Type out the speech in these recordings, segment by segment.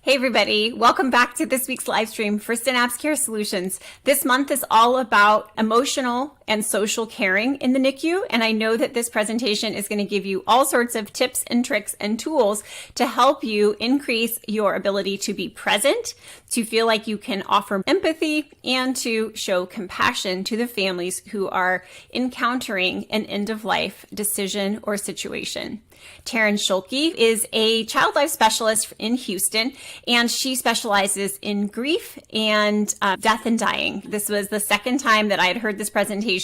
Hey everybody, welcome back to this week's live stream for Synapse Care Solutions. This month is all about emotional and social caring in the NICU, and I know that this presentation is going to give you all sorts of tips and tricks and tools to help you increase your ability to be present, to feel like you can offer empathy, and to show compassion to the families who are encountering an end-of-life decision or situation. Taryn Schuelke is a child life specialist in Houston, and she specializes in grief and death and dying. This was the second time that I had heard this presentation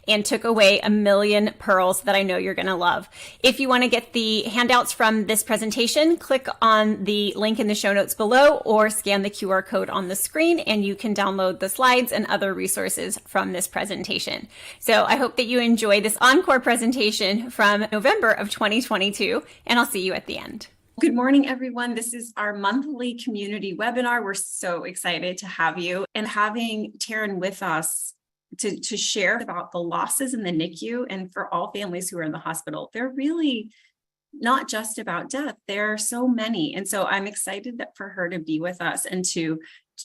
and took away a million pearls that I know you're going to love. If you want to get the handouts from this presentation, click on the link in the show notes below or scan the QR code on the screen, and you can download the slides and other resources from this presentation. So I hope that you enjoy this encore presentation from November of 2022, and I'll see you at the end. Good morning, everyone. This is our monthly community webinar. We're so excited to have you and having Taryn with us to share about the losses in the NICU and for all families who are in the hospital. They're really not just about death. There are so many. And so I'm excited for her to be with us and to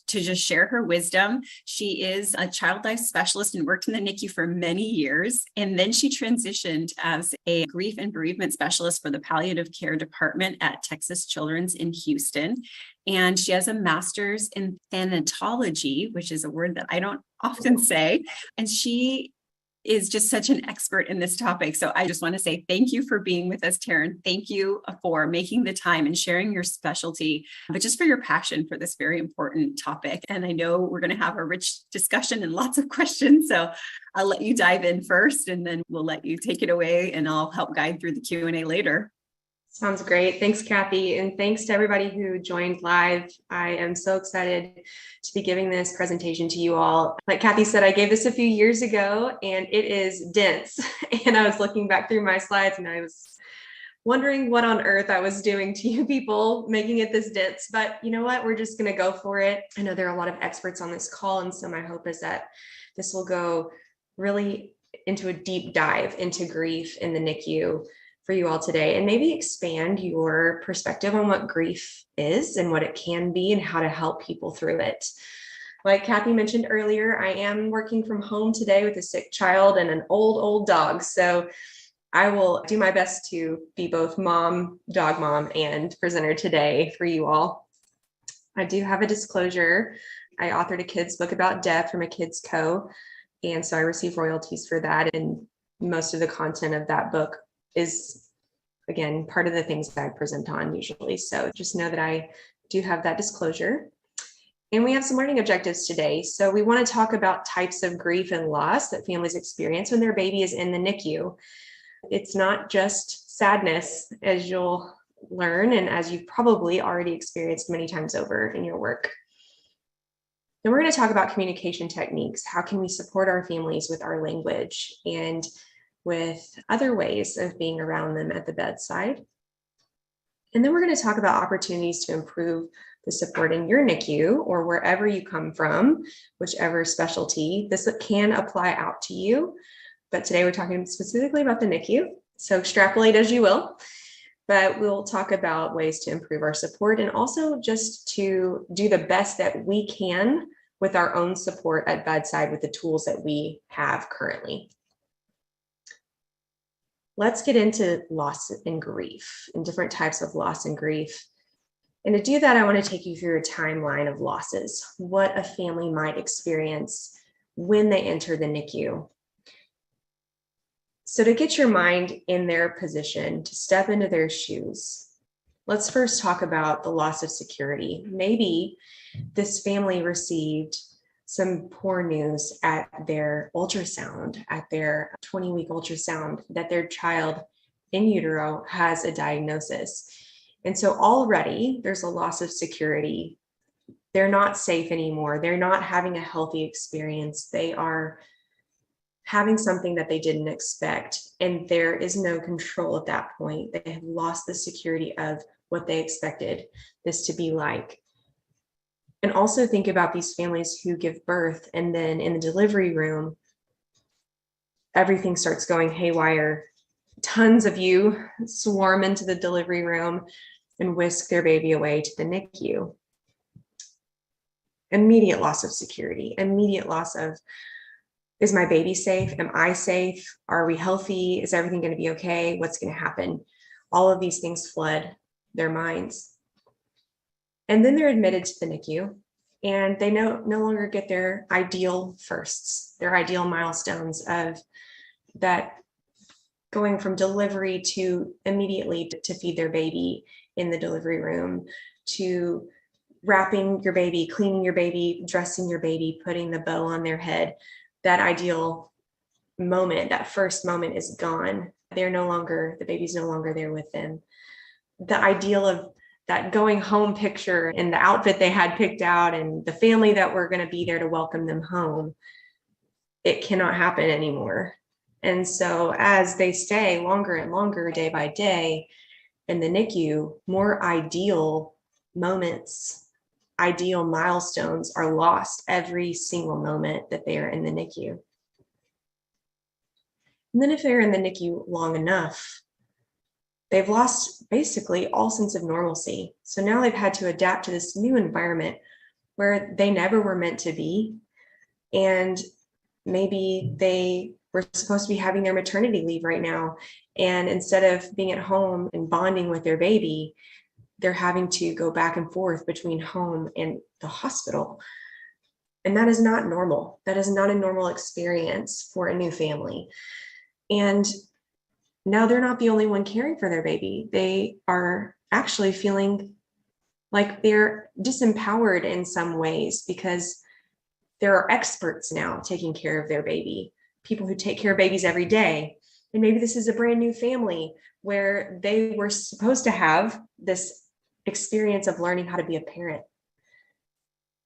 just share her wisdom. She is a child life specialist and worked in the NICU for many years. And then she transitioned as a grief and bereavement specialist for the Palliative Care department at Texas Children's in Houston. And she has a master's in thanatology, which is a word that I don't often say. And she is just such an expert in this topic. So I just want to say thank you for being with us, Taryn. Thank you for making the time and sharing your specialty, but just for your passion for this very important topic. And I know we're going to have a rich discussion and lots of questions. So I'll let you dive in first, and then we'll let you take it away, and I'll help guide through the Q&A later. Sounds great. Thanks, Kathy. And thanks to everybody who joined live. I am so excited to be giving this presentation to you all. Like Kathy said, I gave this a few years ago and it is dense. And I was looking back through my slides and I was wondering what on earth I was doing to you people, making it this dense. But you know what? We're just going to go for it. I know there are a lot of experts on this call. And so my hope is that this will go really into a deep dive into grief in the NICU for you all today, and maybe expand your perspective on what grief is and what it can be and how to help people through it. Like Kathy mentioned earlier, I am working from home today with a sick child and an old dog. So I will do my best to be both mom, dog mom, and presenter today for you all. I do have a disclosure. I authored a kid's book about death from a kids co. And so I receive royalties for that. And most of the content of that book is, again, part of the things that I present on usually. So just know that I do have that disclosure. And we have some learning objectives today. So we want to talk about types of grief and loss that families experience when their baby is in the NICU. It's not just sadness, as you'll learn, and as you've probably already experienced many times over in your work. Then we're going to talk about communication techniques. How can we support our families with our language and with other ways of being around them at the bedside? And then we're going to talk about opportunities to improve the support in your NICU or wherever you come from, whichever specialty. This can apply out to you, but today we're talking specifically about the NICU. So extrapolate as you will, but we'll talk about ways to improve our support and also just to do the best that we can with our own support at bedside with the tools that we have currently. Let's get into loss and grief and different types of loss and grief. And to do that, I want to take you through a timeline of losses, what a family might experience when they enter the NICU. So to get your mind in their position, to step into their shoes, let's first talk about the loss of security. Maybe this family received some poor news at their ultrasound, at their 20-week ultrasound, that their child in utero has a diagnosis. And so already there's a loss of security. They're not safe anymore. They're not having a healthy experience. They are having something that they didn't expect. And there is no control at that point. They have lost the security of what they expected this to be like. And also think about these families who give birth and then in the delivery room, everything starts going haywire. Tons of you swarm into the delivery room. and whisk their baby away to the NICU. Immediate loss of security, immediate loss of, is my baby safe? Am I safe? Are we healthy? Is everything going to be okay? What's going to happen? All of these things flood their minds. And then they're admitted to the NICU, and they no longer get their ideal firsts, their ideal milestones of that, going from delivery to immediately to feed their baby in the delivery room, to wrapping your baby, cleaning your baby, dressing your baby, putting the bow on their head. That ideal moment, that first moment is gone. The baby's no longer there with them. The ideal of that going home picture and the outfit they had picked out and the family that were going to be there to welcome them home, it cannot happen anymore. And so as they stay longer and longer, day by day in the NICU, more ideal moments, ideal milestones are lost every single moment that they are in the NICU. And then if they're in the NICU long enough, they've lost basically all sense of normalcy. So now they've had to adapt to this new environment where they never were meant to be. And maybe they were supposed to be having their maternity leave right now. And instead of being at home and bonding with their baby, they're having to go back and forth between home and the hospital. And that is not normal. That is not a normal experience for a new family. And now they're not the only one caring for their baby. They are actually feeling like they're disempowered in some ways because there are experts now taking care of their baby, people who take care of babies every day. And maybe this is a brand new family where they were supposed to have this experience of learning how to be a parent.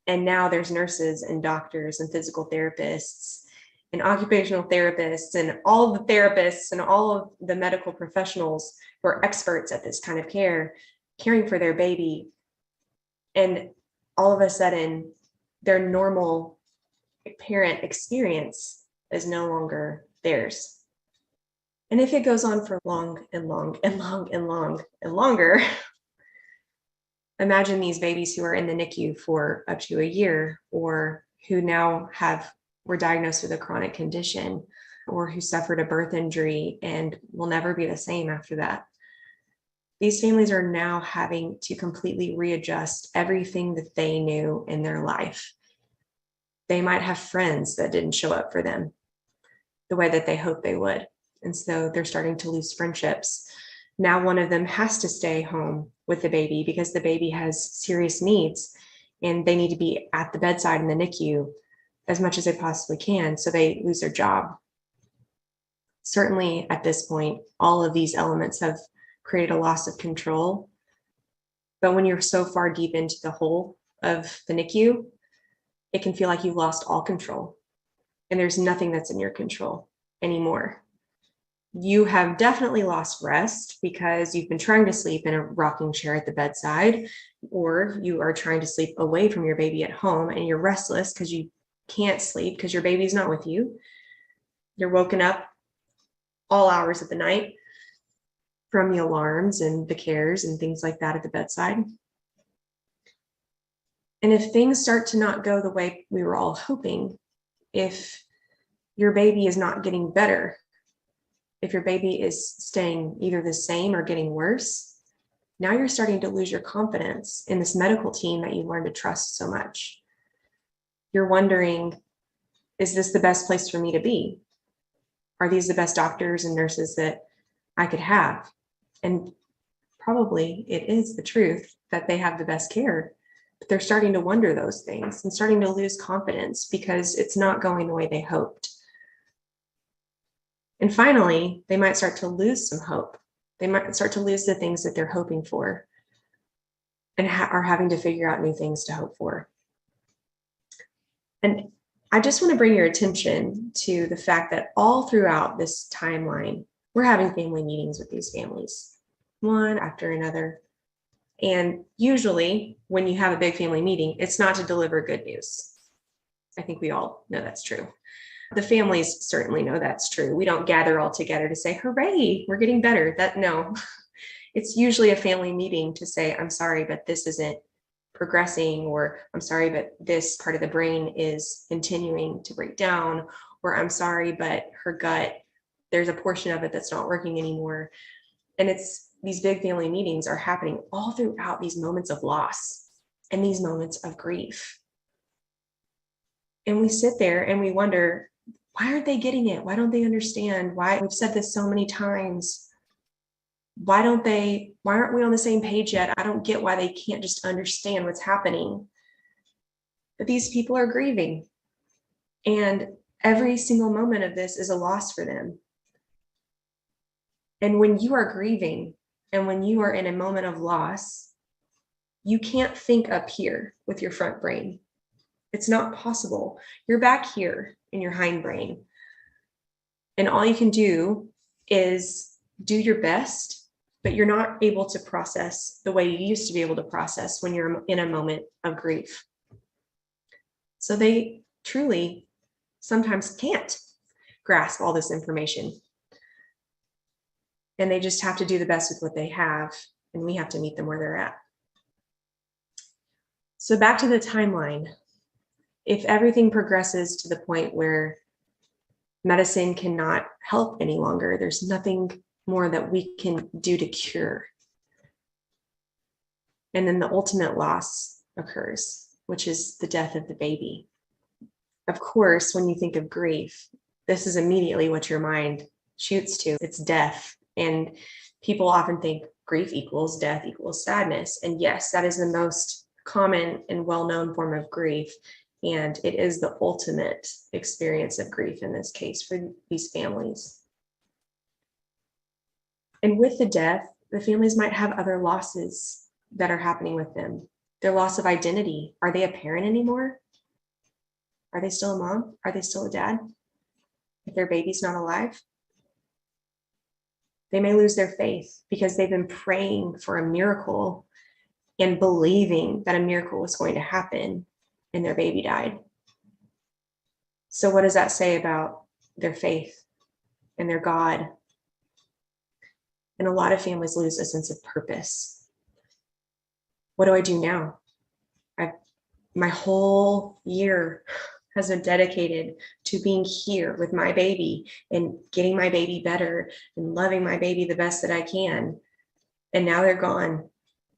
And now there's nurses and doctors and physical therapists and occupational therapists and all the therapists and all of the medical professionals who are experts at this kind of care, caring for their baby. And all of a sudden, their normal parent experience is no longer theirs. And if it goes on for long and long and long and long and longer, imagine these babies who are in the NICU for up to a year, or who now were diagnosed with a chronic condition, or who suffered a birth injury and will never be the same after that. These families are now having to completely readjust everything that they knew in their life. They might have friends that didn't show up for them the way that they hoped they would. And so they're starting to lose friendships. Now one of them has to stay home with the baby because the baby has serious needs and they need to be at the bedside in the NICU as much as they possibly can, so they lose their job. Certainly at this point, all of these elements have created a loss of control. But when you're so far deep into the hole of the NICU, it can feel like you've lost all control and there's nothing that's in your control anymore. You have definitely lost rest because you've been trying to sleep in a rocking chair at the bedside, or you are trying to sleep away from your baby at home and you're restless because you can't sleep because your baby's not with you. You're woken up all hours of the night from the alarms and the cares and things like that at the bedside. And if things start to not go the way we were all hoping, if your baby is not getting better, if your baby is staying either the same or getting worse, now you're starting to lose your confidence in this medical team that you learned to trust so much. You're wondering, is this the best place for me to be? Are these the best doctors and nurses that I could have? And probably it is the truth that they have the best care, but they're starting to wonder those things and starting to lose confidence because it's not going the way they hoped. And finally, they might start to lose some hope. They might start to lose the things that they're hoping for and are having to figure out new things to hope for. And I just want to bring your attention to the fact that all throughout this timeline, we're having family meetings with these families, one after another. And usually when you have a big family meeting, it's not to deliver good news. I think we all know that's true. The families certainly know that's true. We don't gather all together to say, hooray, we're getting better. No, It's usually a family meeting to say, I'm sorry, but this isn't progressing, or I'm sorry, but this part of the brain is continuing to break down, or I'm sorry, but her gut, there's a portion of it that's not working anymore. And it's these big family meetings are happening all throughout these moments of loss and these moments of grief. And we sit there and we wonder, why aren't they getting it? Why don't they understand? Why? We've said this so many times. Why aren't we on the same page yet? I don't get why they can't just understand what's happening. But these people are grieving. And every single moment of this is a loss for them. And when you are grieving and when you are in a moment of loss, you can't think up here with your front brain. It's not possible. You're back here in your hindbrain. And all you can do is do your best, but you're not able to process the way you used to be able to process when you're in a moment of grief. So they truly sometimes can't grasp all this information. And they just have to do the best with what they have, and we have to meet them where they're at. So back to the timeline. If everything progresses to the point where medicine cannot help any longer, there's nothing more that we can do to cure. And then the ultimate loss occurs, which is the death of the baby. Of course, when you think of grief, this is immediately what your mind shoots to. It's death. And people often think grief equals death equals sadness. And yes, that is the most common and well-known form of grief. And it is the ultimate experience of grief in this case for these families. And with the death, the families might have other losses that are happening with them. Their loss of identity. Are they a parent anymore? Are they still a mom? Are they still a dad? If their baby's not alive? They may lose their faith because they've been praying for a miracle and believing that a miracle was going to happen, and their baby died. So what does that say about their faith and their God? And a lot of families lose a sense of purpose. What do I do now? My whole year has been dedicated to being here with my baby and getting my baby better and loving my baby the best that I can. And now they're gone.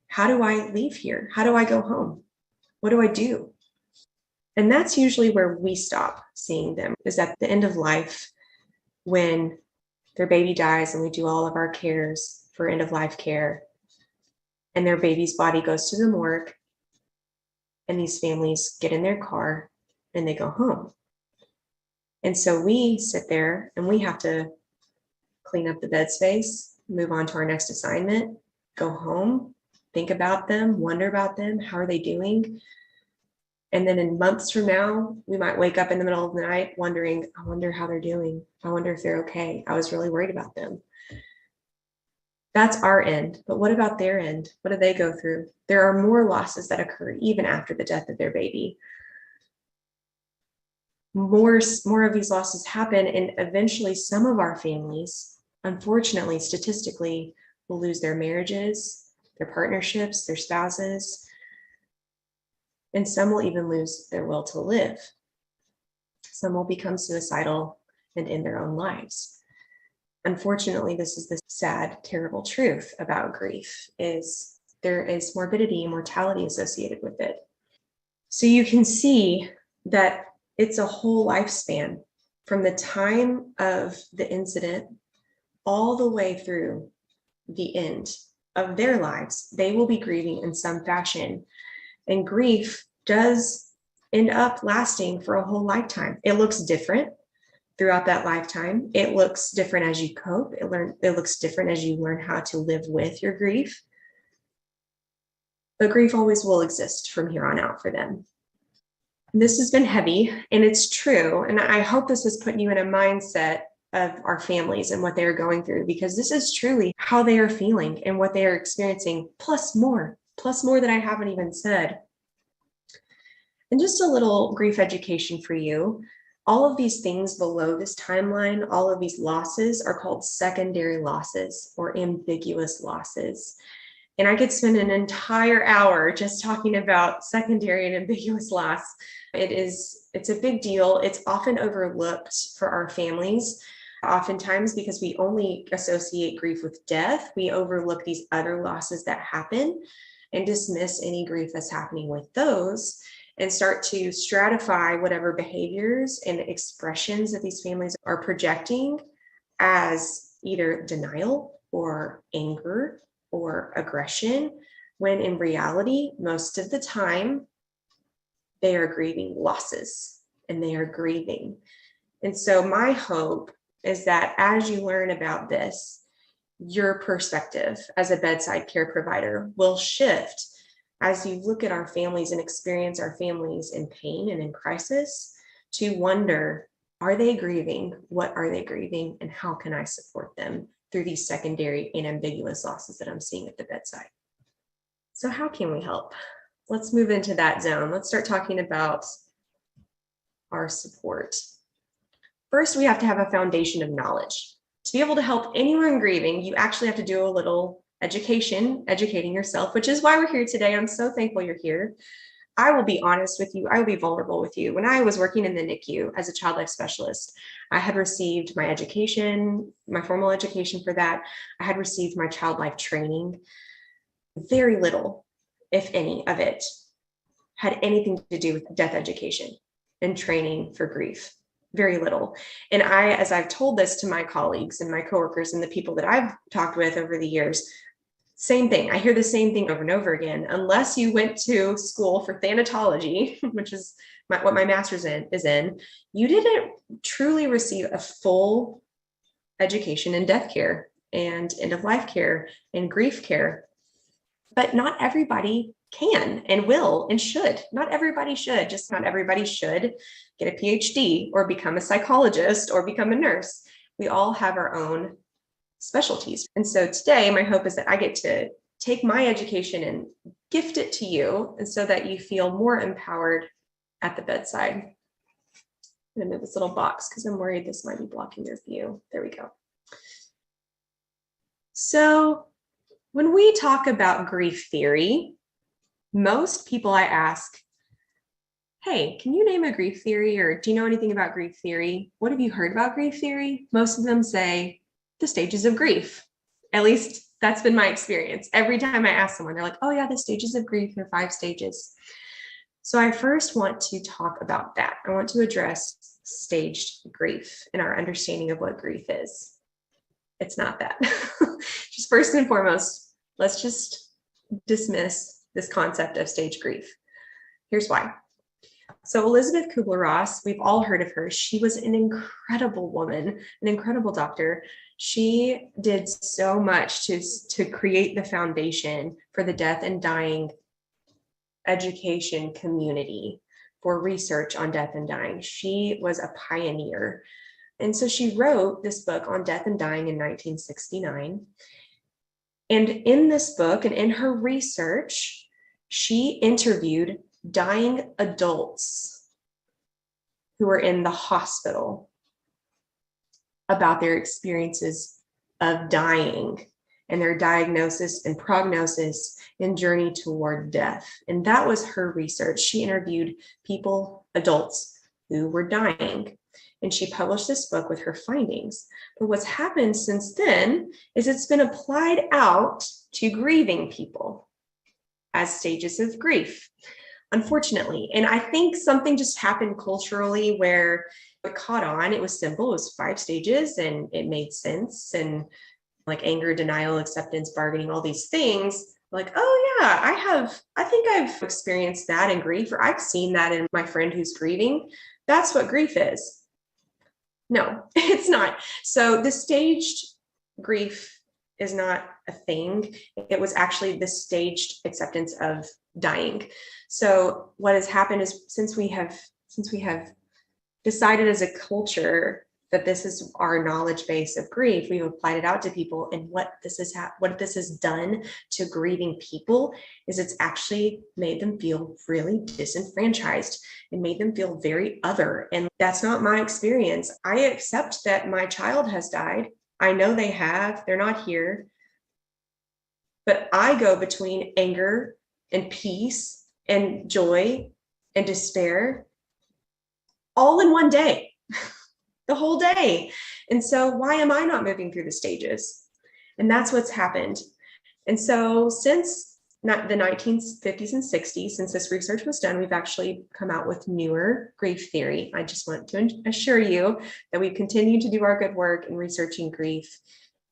How do I leave here? How do I go home? What do I do? And that's usually where we stop seeing them, is at the end of life when their baby dies and we do all of our cares for end of life care and their baby's body goes to the morgue and these families get in their car and they go home. And so we sit there and we have to clean up the bed space, move on to our next assignment, go home, think about them, wonder about them. How are they doing? And then in months from now, we might wake up in the middle of the night wondering, I wonder how they're doing. I wonder if they're okay. I was really worried about them. That's our end. But what about their end? What do they go through? There are more losses that occur even after the death of their baby. More of these losses happen, and eventually some of our families, unfortunately, statistically, will lose their marriages, their partnerships, their spouses, and some will even lose their will to live. Some will become suicidal and end their own lives. Unfortunately, this is the sad, terrible truth about grief, is there is morbidity and mortality associated with it. So you can see that it's a whole lifespan from the time of the incident all the way through the end of their lives. They will be grieving in some fashion. And grief does end up lasting for a whole lifetime. It looks different throughout that lifetime. It looks different as you cope. It looks different as you learn how to live with your grief. But grief always will exist from here on out for them. This has been heavy, and it's true. And I hope this is putting you in a mindset of our families and what they are going through, because this is truly how they are feeling and what they are experiencing, plus more that I haven't even said. And just a little grief education for you. All of these things below this timeline, all of these losses are called secondary losses or ambiguous losses. And I could spend an entire hour just talking about secondary and ambiguous loss. It's a big deal. It's often overlooked for our families. Oftentimes, because we only associate grief with death, we overlook these other losses that happen and dismiss any grief that's happening with those, and start to stratify whatever behaviors and expressions that these families are projecting as either denial or anger or aggression, when in reality, most of the time, they are grieving losses and they are grieving. And so my hope is that as you learn about this, your perspective as a bedside care provider will shift as you look at our families and experience our families in pain and in crisis, to wonder, are they grieving? What are they grieving? And how can I support them through these secondary and ambiguous losses that I'm seeing at the bedside? So how can we help? Let's move into that zone. Let's start talking about our support. First, we have to have a foundation of knowledge. To be able to help anyone grieving, you actually have to do a little educating yourself, which is why we're here today. I'm so thankful you're here. I will be honest with you. I will be vulnerable with you. When I was working in the NICU as a child life specialist, I had received my education, my formal education for that. I had received my child life training. Very little, if any, of it had anything to do with death education and training for grief. Very little. And as I've told this to my colleagues and my coworkers and the people that I've talked with over the years, same thing. I hear the same thing over and over again. Unless you went to school for thanatology, which is what my master's is in, you didn't truly receive a full education in death care and end of life care and grief care. But not everybody can and will and should. Not everybody should. Just not everybody should get a PhD or become a psychologist or become a nurse. We all have our own specialties. And so today, my hope is that I get to take my education and gift it to you, and so that you feel more empowered at the bedside. I'm going to move this little box because I'm worried this might be blocking your view. There we go. So when we talk about grief theory, most people I ask, hey, can you name a grief theory? Or do you know anything about grief theory? What have you heard about grief theory? Most of them say the stages of grief. At least that's been my experience. Every time I ask someone, they're like, oh yeah, the stages of grief are 5 stages. So I first want to talk about that. I want to address staged grief and our understanding of what grief is. It's not that. Just first and foremost, let's just dismiss this concept of staged grief. Here's why. So Elizabeth Kubler Ross, we've all heard of her. She was an incredible woman, an incredible doctor. She did so much to create the foundation for the death and dying education community, for research on death and dying. She was a pioneer. And so she wrote this book on death and dying in 1969. And in this book and in her research, she interviewed dying adults who were in the hospital about their experiences of dying and their diagnosis and prognosis and journey toward death. And that was her research. She interviewed people, adults who were dying, and she published this book with her findings. But what's happened since then is it's been applied out to grieving people as stages of grief, unfortunately. And I think something just happened culturally where it caught on. It was simple. It was 5 stages and it made sense. And like anger, denial, acceptance, bargaining, all these things. Like, oh yeah, I think I've experienced that in grief, or I've seen that in my friend who's grieving. That's what grief is. No, it's not. So the staged grief is not a thing. It was actually the staged acceptance of dying. So what has happened is since we have decided as a culture that this is our knowledge base of grief. We've applied it out to people, and what this has done to grieving people is it's actually made them feel really disenfranchised and made them feel very other. And that's not my experience. I accept that my child has died. I know they have. They're not here. But I go between anger and peace and joy and despair all in one day. The whole day. And so why am I not moving through the stages? And that's what's happened. And so since the 1950s and 60s, since this research was done, we've actually come out with newer grief theory. I just want to assure you that we've continued to do our good work in researching grief,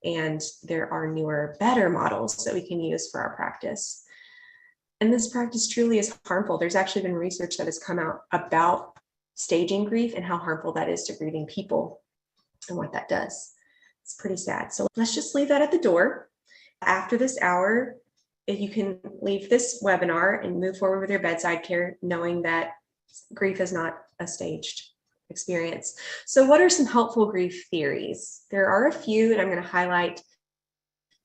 and there are newer, better models that we can use for our practice. And this practice truly is harmful. There's actually been research that has come out about staging grief and how harmful that is to grieving people and what that does. It's pretty sad. So let's just leave that at the door. After this hour, if you can leave this webinar and move forward with your bedside care, knowing that grief is not a staged experience. So what are some helpful grief theories? There are a few, and I'm going to highlight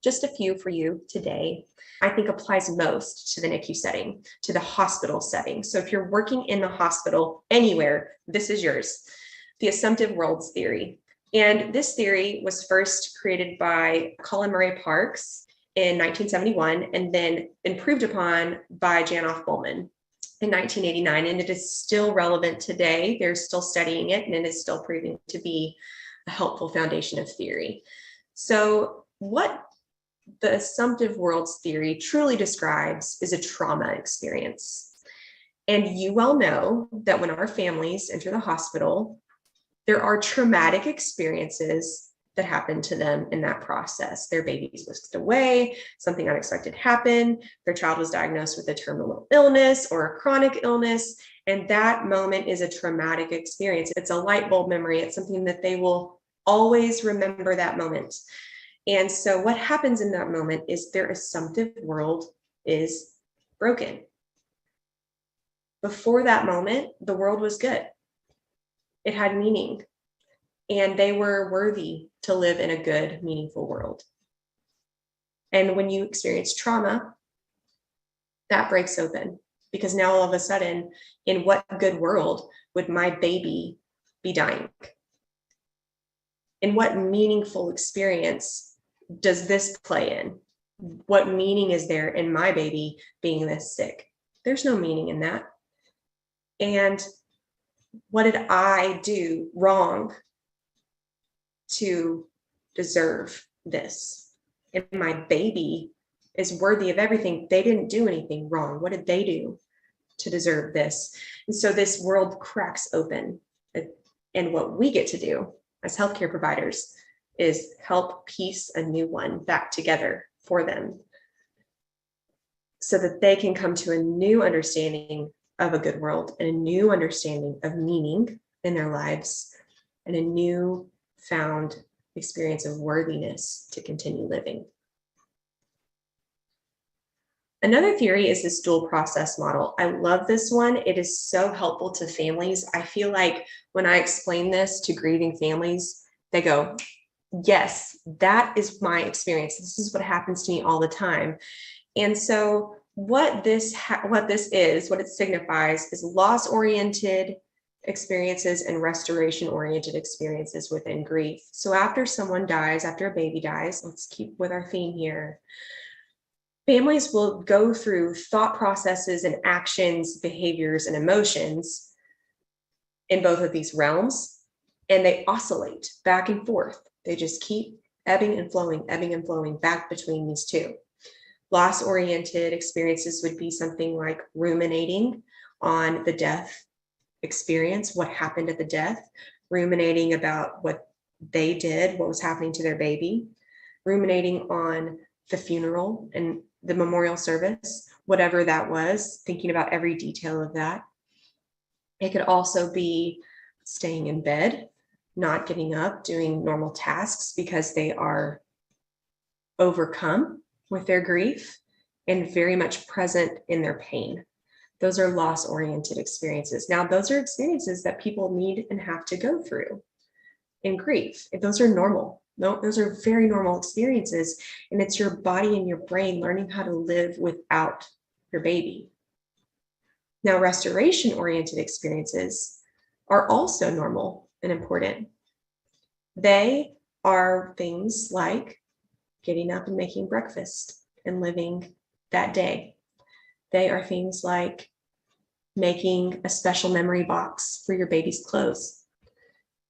just a few for you today. I think applies most to the NICU setting, to the hospital setting. So if you're working in the hospital anywhere, this is yours. The assumptive worlds theory. And this theory was first created by Colin Murray Parks in 1971 and then improved upon by Janoff Bowman in 1989. And it is still relevant today. They're still studying it, and it is still proving to be a helpful foundation of theory. So what the assumptive worlds theory truly describes is a trauma experience. And you well know that when our families enter the hospital, there are traumatic experiences that happen to them in that process. Their baby is whisked away, something unexpected happened, their child was diagnosed with a terminal illness or a chronic illness, and that moment is a traumatic experience. It's a light bulb memory. It's something that they will always remember that moment. And so what happens in that moment is their assumptive world is broken. Before that moment, the world was good. It had meaning, and they were worthy to live in a good, meaningful world. And when you experience trauma, that breaks open, because now all of a sudden, in what good world would my baby be dying? In what meaningful experience does this play in? What meaning is there in my baby being this sick? There's no meaning in that. And what did I do wrong to deserve this? And my baby is worthy of everything. They didn't do anything wrong. What did they do to deserve this? And so this world cracks open. And what we get to do as healthcare providers is help piece a new one back together for them so that they can come to a new understanding of a good world and a new understanding of meaning in their lives and a new found experience of worthiness to continue living. Another theory is this dual process model. I love this one. It is so helpful to families. I feel like when I explain this to grieving families, they go, yes, that is my experience. This is what happens to me all the time. And so what it signifies is loss-oriented experiences and restoration-oriented experiences within grief. So after someone dies, after a baby dies, let's keep with our theme here, families will go through thought processes and actions, behaviors, and emotions in both of these realms, and they oscillate back and forth. They just keep ebbing and flowing back between these two. Loss-oriented experiences would be something like ruminating on the death experience, what happened at the death, ruminating about what they did, what was happening to their baby, ruminating on the funeral and the memorial service, whatever that was, thinking about every detail of that. It could also be staying in bed, not getting up, doing normal tasks because they are overcome with their grief and very much present in their pain. Those are loss-oriented experiences. Now, those are experiences that people need and have to go through. in grief. Those are normal. No, those are very normal experiences. And it's your body and your brain learning how to live without your baby. Now, restoration-oriented experiences are also normal and important. They are things like getting up and making breakfast and living that day. They are things like making a special memory box for your baby's clothes.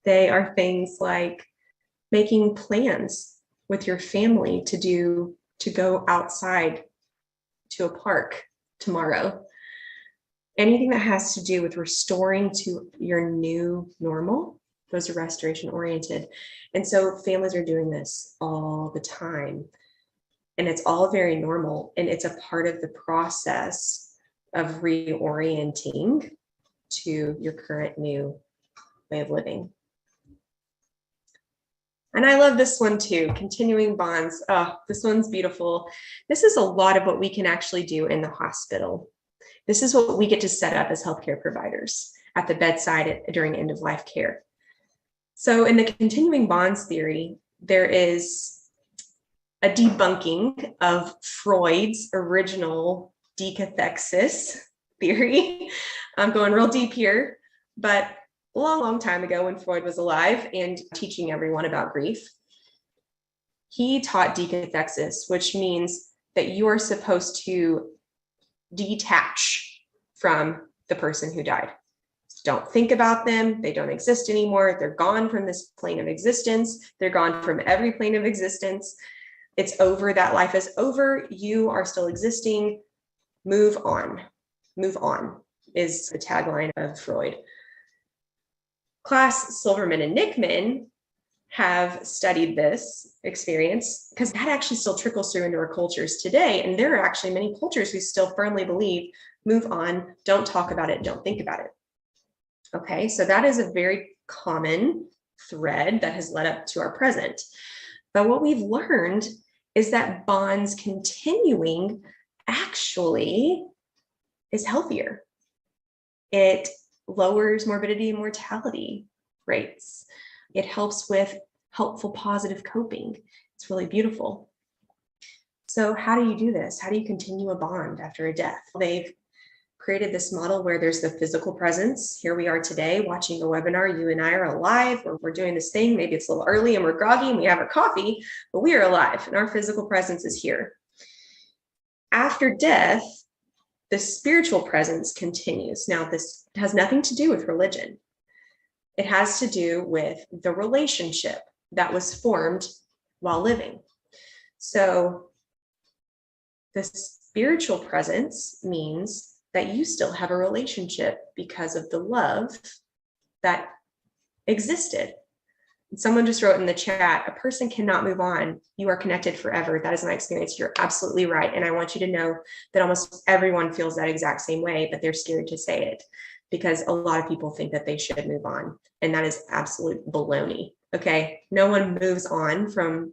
They are things like making plans with your family to go outside to a park tomorrow. Anything that has to do with restoring to your new normal, those are restoration oriented. And so families are doing this all the time. And it's all very normal. And it's a part of the process of reorienting to your current new way of living. And I love this one too, continuing bonds. Oh, this one's beautiful. This is a lot of what we can actually do in the hospital. This is what we get to set up as healthcare providers at the bedside during end of life care. So in the continuing bonds theory, there is a debunking of Freud's original decathexis theory. I'm going real deep here, but a long time ago when Freud was alive and teaching everyone about grief, he taught decathexis, which means that you are supposed to detach from the person who died. Don't think about them. They don't exist anymore. They're gone from this plane of existence. They're gone from every plane of existence. It's over. That life is over. You are still existing. Move on. Move on is the tagline of Freud. Klaas, Silverman, and Nickman have studied this experience because that actually still trickles through into our cultures today. And there are actually many cultures who still firmly believe, move on, don't talk about it, don't think about it. Okay, so that is a very common thread that has led up to our present. But what we've learned is that bonds continuing actually is healthier. It lowers morbidity and mortality rates. It helps with helpful, positive coping. It's really beautiful. So how do you do this? How do you continue a bond after a death? They've created this model where there's the physical presence. Here we are today watching a webinar. You and I are alive. We're doing this thing. Maybe it's a little early and we're groggy and we have our coffee, but we are alive and our physical presence is here. After death, the spiritual presence continues. Now, this has nothing to do with religion. It has to do with the relationship that was formed while living. So the spiritual presence means that you still have a relationship because of the love that existed. Someone just wrote in the chat, a person cannot move on. You are connected forever. That is my experience. You're absolutely right. And I want you to know that almost everyone feels that exact same way, but they're scared to say it because a lot of people think that they should move on. And that is absolute baloney. Okay. No one moves on from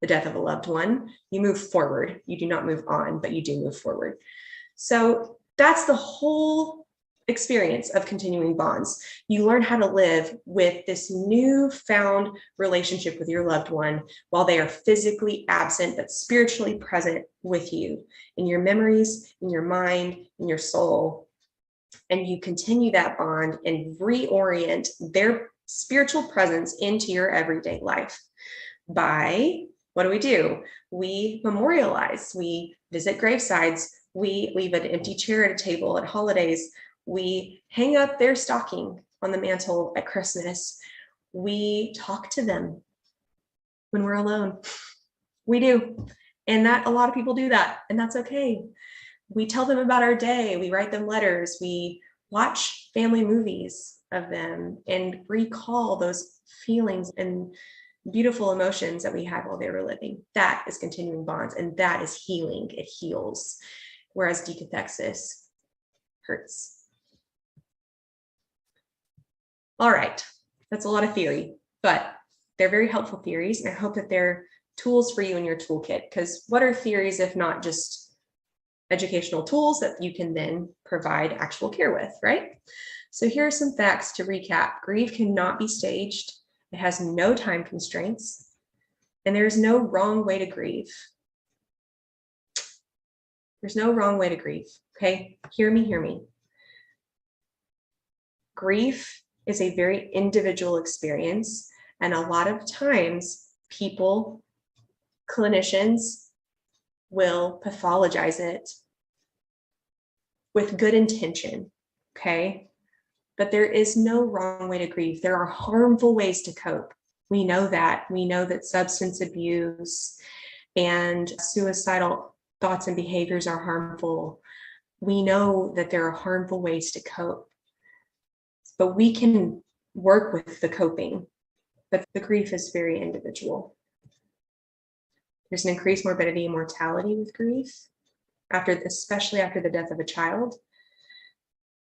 the death of a loved one. You move forward. You do not move on, but you do move forward. So that's the whole experience of continuing bonds. You learn how to live with this newfound relationship with your loved one while they are physically absent, but spiritually present with you in your memories, in your mind, in your soul. And you continue that bond and reorient their spiritual presence into your everyday life by, what do? We memorialize, we visit gravesides, we leave an empty chair at a table at holidays. We hang up their stocking on the mantle at Christmas. We talk to them when we're alone. We do. And that a lot of people do that, and that's okay. We tell them about our day. We write them letters. We watch family movies of them and recall those feelings and beautiful emotions that we had while they were living. That is continuing bonds, and that is healing. It heals. Whereas decathexis hurts. All right, that's a lot of theory, but they're very helpful theories, and I hope that they're tools for you in your toolkit, because what are theories if not just educational tools that you can then provide actual care with, right? So here are some facts to recap. Grief cannot be staged, It has no time constraints, and there's no wrong way to grieve. There's no wrong way to grieve. Okay, hear me, hear me. Grief is a very individual experience, and a lot of times people, clinicians, will pathologize it with good intention, okay? But there is no wrong way to grieve. There are harmful ways to cope. We know that. We know that substance abuse and suicidal thoughts and behaviors are harmful. We know that there are harmful ways to cope. But we can work with the coping, but the grief is very individual. There's an increased morbidity and mortality with grief, especially after the death of a child.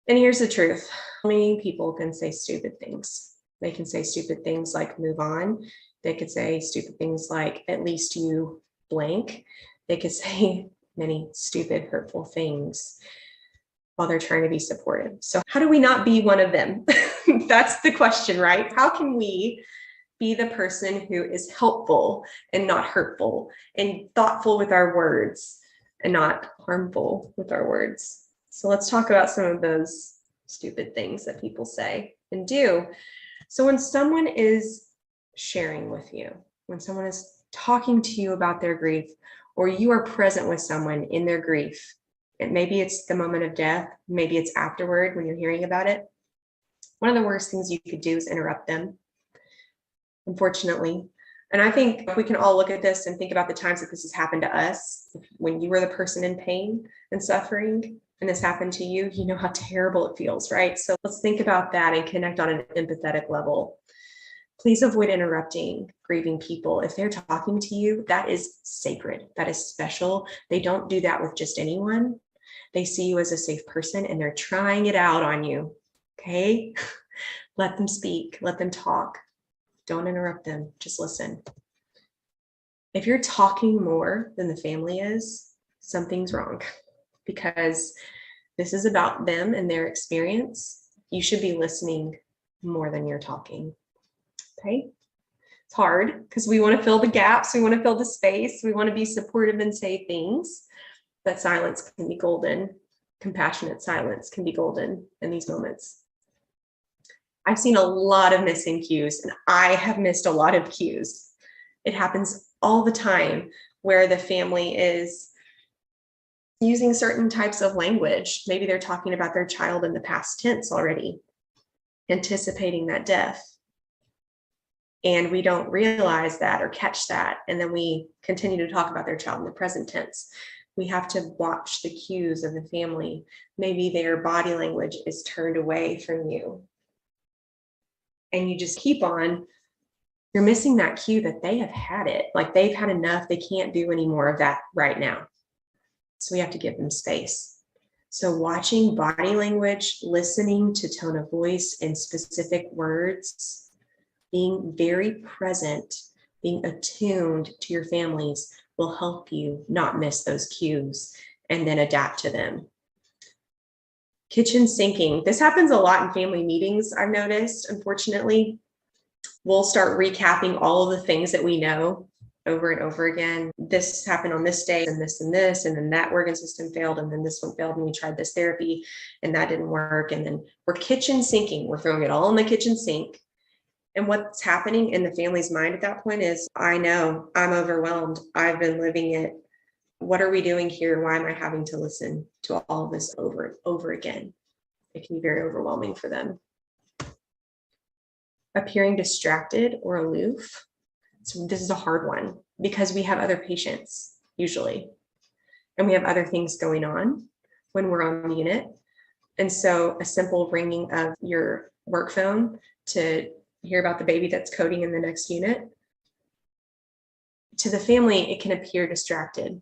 And here's the truth. Many people can say stupid things. They can say stupid things like move on. They could say stupid things like at least you blank. They could say many stupid, hurtful things while they're trying to be supportive. So how do we not be one of them? That's the question, right? How can we be the person who is helpful and not hurtful, and thoughtful with our words and not harmful with our words? So let's talk about some of those stupid things that people say and do. So when someone is sharing with you, when someone is talking to you about their grief, or you are present with someone in their grief, and maybe it's the moment of death, maybe it's afterward when you're hearing about it, one of the worst things you could do is interrupt them, unfortunately. And I think we can all look at this and think about the times that this has happened to us. When you were the person in pain and suffering, and this happened to you, you know how terrible it feels, right? So let's think about that and connect on an empathetic level. Please avoid interrupting grieving people. If they're talking to you, that is sacred. That is special. They don't do that with just anyone. They see you as a safe person and they're trying it out on you. Okay? Let them speak. Let them talk. Don't interrupt them. Just listen. If you're talking more than the family is, something's wrong, because this is about them and their experience. You should be listening more than you're talking. Okay? It's hard because we want to fill the gaps. We want to fill the space. We want to be supportive and say things, but silence can be golden. Compassionate silence can be golden in these moments. I've seen a lot of missing cues, and I have missed a lot of cues. It happens all the time where the family is using certain types of language. Maybe they're talking about their child in the past tense already, anticipating that death. And we don't realize that or catch that. And then we continue to talk about their child in the present tense. We have to watch the cues of the family. Maybe their body language is turned away from you. And you just keep on, you're missing that cue that they have had it. Like they've had enough. They can't do any more of that right now. So we have to give them space. So watching body language, listening to tone of voice and specific words, being very present, being attuned to your families will help you not miss those cues and then adapt to them. Kitchen sinking. This happens a lot in family meetings, I've noticed, unfortunately. We'll start recapping all of the things that we know over and over again. This happened on this day, and this, and then that organ system failed, and then this one failed, and we tried this therapy, and that didn't work. And then we're kitchen sinking. We're throwing it all in the kitchen sink. And what's happening in the family's mind at that point is, I know, I'm overwhelmed. I've been living it. What are we doing here? Why am I having to listen to all of this over and over again? It can be very overwhelming for them. Appearing distracted or aloof. So this is a hard one because we have other patients usually, and we have other things going on when we're on the unit. And so a simple ringing of your work phone to hear about the baby that's coding in the next unit, to the family, it can appear distracted.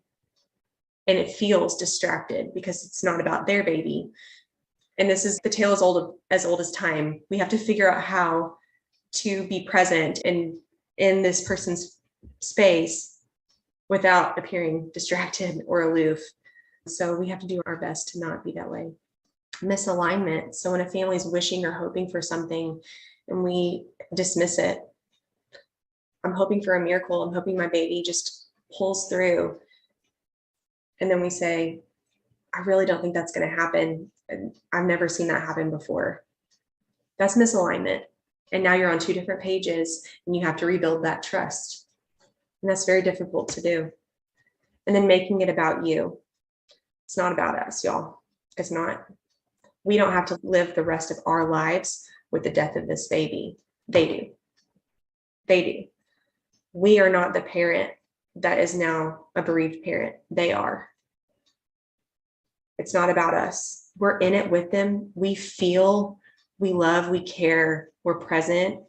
And it feels distracted because it's not about their baby. And this is the tale as old as time. We have to figure out how to be present in this person's space without appearing distracted or aloof. So we have to do our best to not be that way. Misalignment. So when a family is wishing or hoping for something and we dismiss it, I'm hoping for a miracle. I'm hoping my baby just pulls through. And then we say, I really don't think that's going to happen. And I've never seen that happen before. That's misalignment. And now you're on two different pages and you have to rebuild that trust. And that's very difficult to do. And then making it about you. It's not about us, y'all. It's not. We don't have to live the rest of our lives with the death of this baby. They do. They do. We are not the parent that is now a bereaved parent. They are. It's not about us. We're in it with them. We feel, we love, we care, we're present.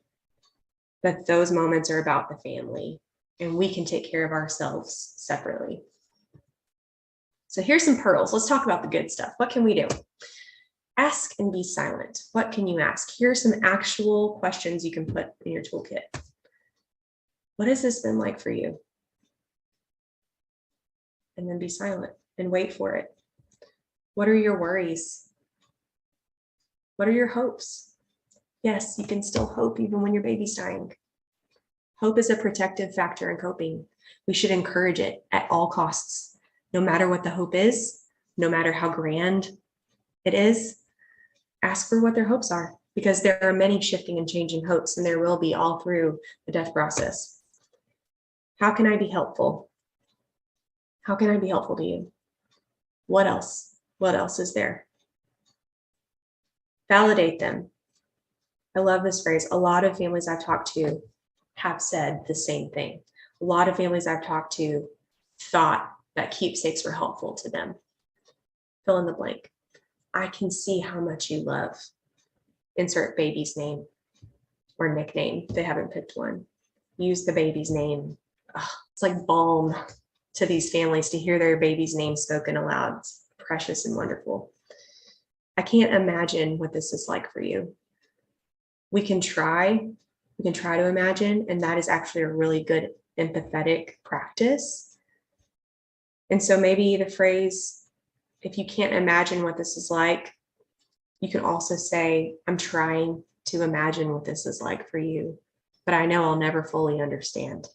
But those moments are about the family, and we can take care of ourselves separately. So here's some pearls. Let's talk about the good stuff. What can we do? Ask and be silent. What can you ask? Here are some actual questions you can put in your toolkit. What has this been like for you? And then be silent and wait for it. What are your worries? What are your hopes? Yes, you can still hope even when your baby's dying. Hope is a protective factor in coping. We should encourage it at all costs, no matter what the hope is, no matter how grand it is. Ask for what their hopes are, because there are many shifting and changing hopes, and there will be all through the death process. How can I be helpful? How can I be helpful to you? What else? What else is there? Validate them. I love this phrase. A lot of families I've talked to have said the same thing. A lot of families I've talked to thought that keepsakes were helpful to them. Fill in the blank. I can see how much you love. Insert baby's name or nickname. They haven't picked one. Use the baby's name. Oh, it's like balm to these families to hear their baby's name spoken aloud. It's precious and wonderful. I can't imagine what this is like for you. We can try to imagine, and that is actually a really good empathetic practice. And so maybe the phrase, if you can't imagine what this is like, you can also say, I'm trying to imagine what this is like for you, but I know I'll never fully understand.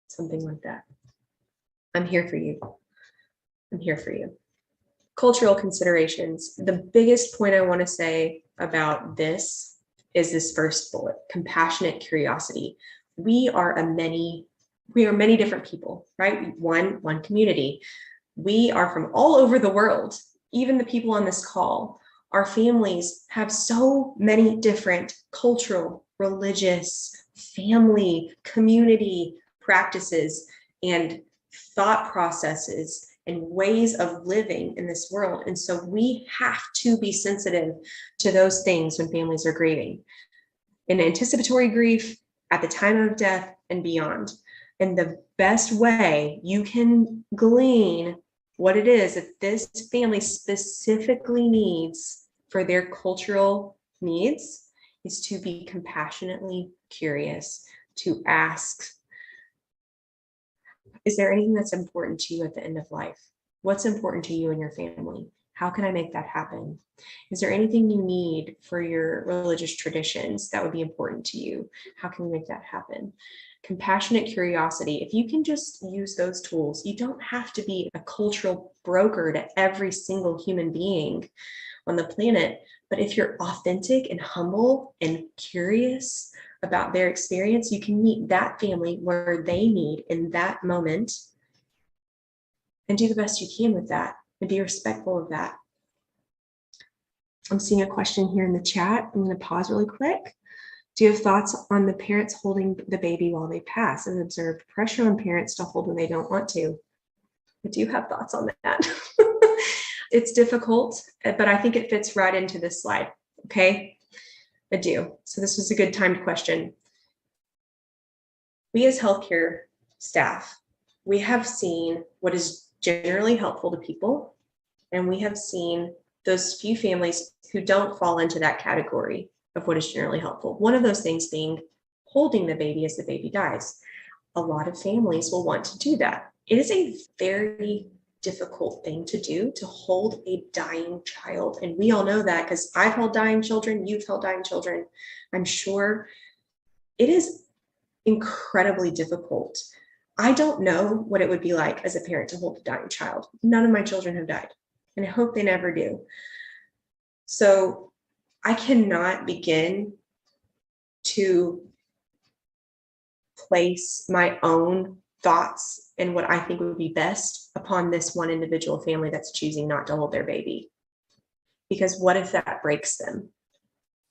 Something like that. I'm here for you. I'm here for you. Cultural considerations. The biggest point I want to say about this is this first bullet, compassionate curiosity. We are many different people, right? One community. We are from all over the world, even the people on this call. Our families have so many different cultural, religious, family, community practices and thought processes and ways of living in this world. And so we have to be sensitive to those things when families are grieving, in anticipatory grief, at the time of death, and beyond. And the best way you can glean what it is that this family specifically needs for their cultural needs is to be compassionately curious, to ask, is there anything that's important to you at the end of life? What's important to you and your family? How can I make that happen? Is there anything you need for your religious traditions that would be important to you? How can we make that happen? Compassionate curiosity. If you can just use those tools, you don't have to be a cultural broker to every single human being on the planet. But if you're authentic and humble and curious about their experience, you can meet that family where they need in that moment and do the best you can with that and be respectful of that. I'm seeing a question here in the chat. I'm going to pause really quick. Do you have thoughts on the parents holding the baby while they pass? I've observed pressure on parents to hold when they don't want to. I do have thoughts on that. It's difficult, but I think it fits right into this slide. Okay, I do. So this was a good timed question. We as healthcare staff, we have seen what is generally helpful to people, and we have seen those few families who don't fall into that category of what is generally helpful. One of those things being holding the baby as the baby dies. A lot of families will want to do that. It is a very difficult thing to do, to hold a dying child. And we all know that because I've held dying children, you've held dying children. I'm sure it is incredibly difficult. I don't know what it would be like as a parent to hold a dying child. None of my children have died, and I hope they never do. So I cannot begin to place my own thoughts and what I think would be best upon this one individual family that's choosing not to hold their baby. Because what if that breaks them?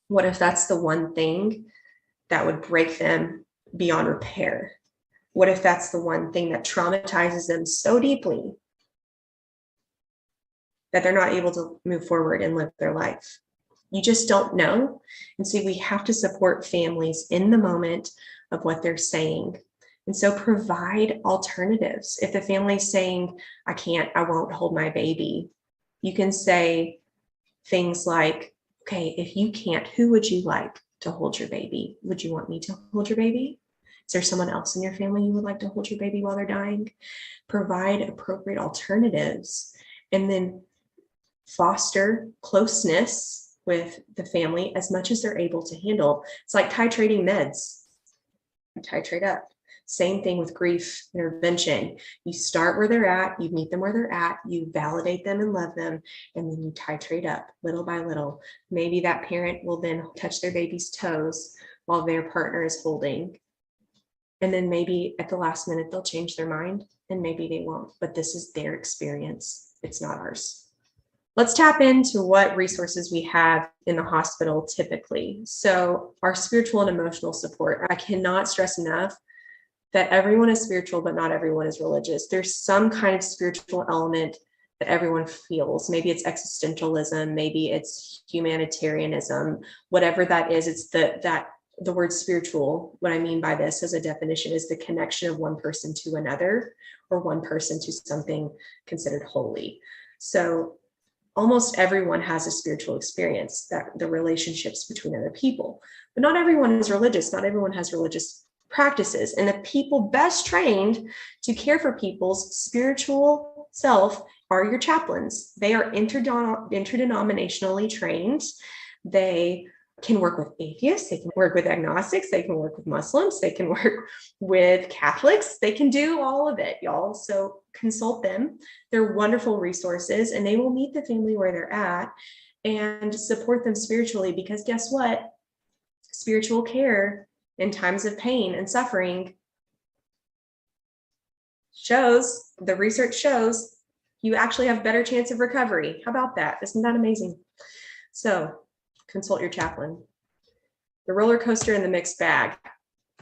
What if that's the one thing that would break them beyond repair? What if that's the one thing that traumatizes them so deeply that they're not able to move forward and live their life? You just don't know. And so we have to support families in the moment of what they're saying. And so provide alternatives. If the family's saying, I can't, I won't hold my baby, you can say things like, okay, if you can't, who would you like to hold your baby? Would you want me to hold your baby? Is there someone else in your family you would like to hold your baby while they're dying? Provide appropriate alternatives, and then foster closeness with the family as much as they're able to handle. It's like titrating meds. Titrate up. Same thing with grief intervention. You start where they're at, you meet them where they're at, you validate them and love them, and then you titrate up little by little. Maybe that parent will then touch their baby's toes while their partner is holding. And then maybe at the last minute, they'll change their mind, and maybe they won't, but this is their experience. It's not ours. Let's tap into what resources we have in the hospital typically. So our spiritual and emotional support. I cannot stress enough that everyone is spiritual, but not everyone is religious. There's some kind of spiritual element that everyone feels. Maybe it's existentialism, maybe it's humanitarianism, whatever that is. It's the word spiritual. What I mean by this as a definition is the connection of one person to another, or one person to something considered holy. So almost everyone has a spiritual experience, that the relationships between other people, but not everyone is religious. Not everyone has religious practices. And the people best trained to care for people's spiritual self are your chaplains. They are interdenominationally trained. They can work with atheists, they can work with agnostics, they can work with Muslims, they can work with Catholics, they can do all of it, y'all. So consult them. They're wonderful resources, and they will meet the family where they're at and support them spiritually, because guess what? Spiritual care in times of pain and suffering shows, the research shows, you actually have better chance of recovery. How about that? Isn't that amazing? So consult your chaplain. The roller coaster and the mixed bag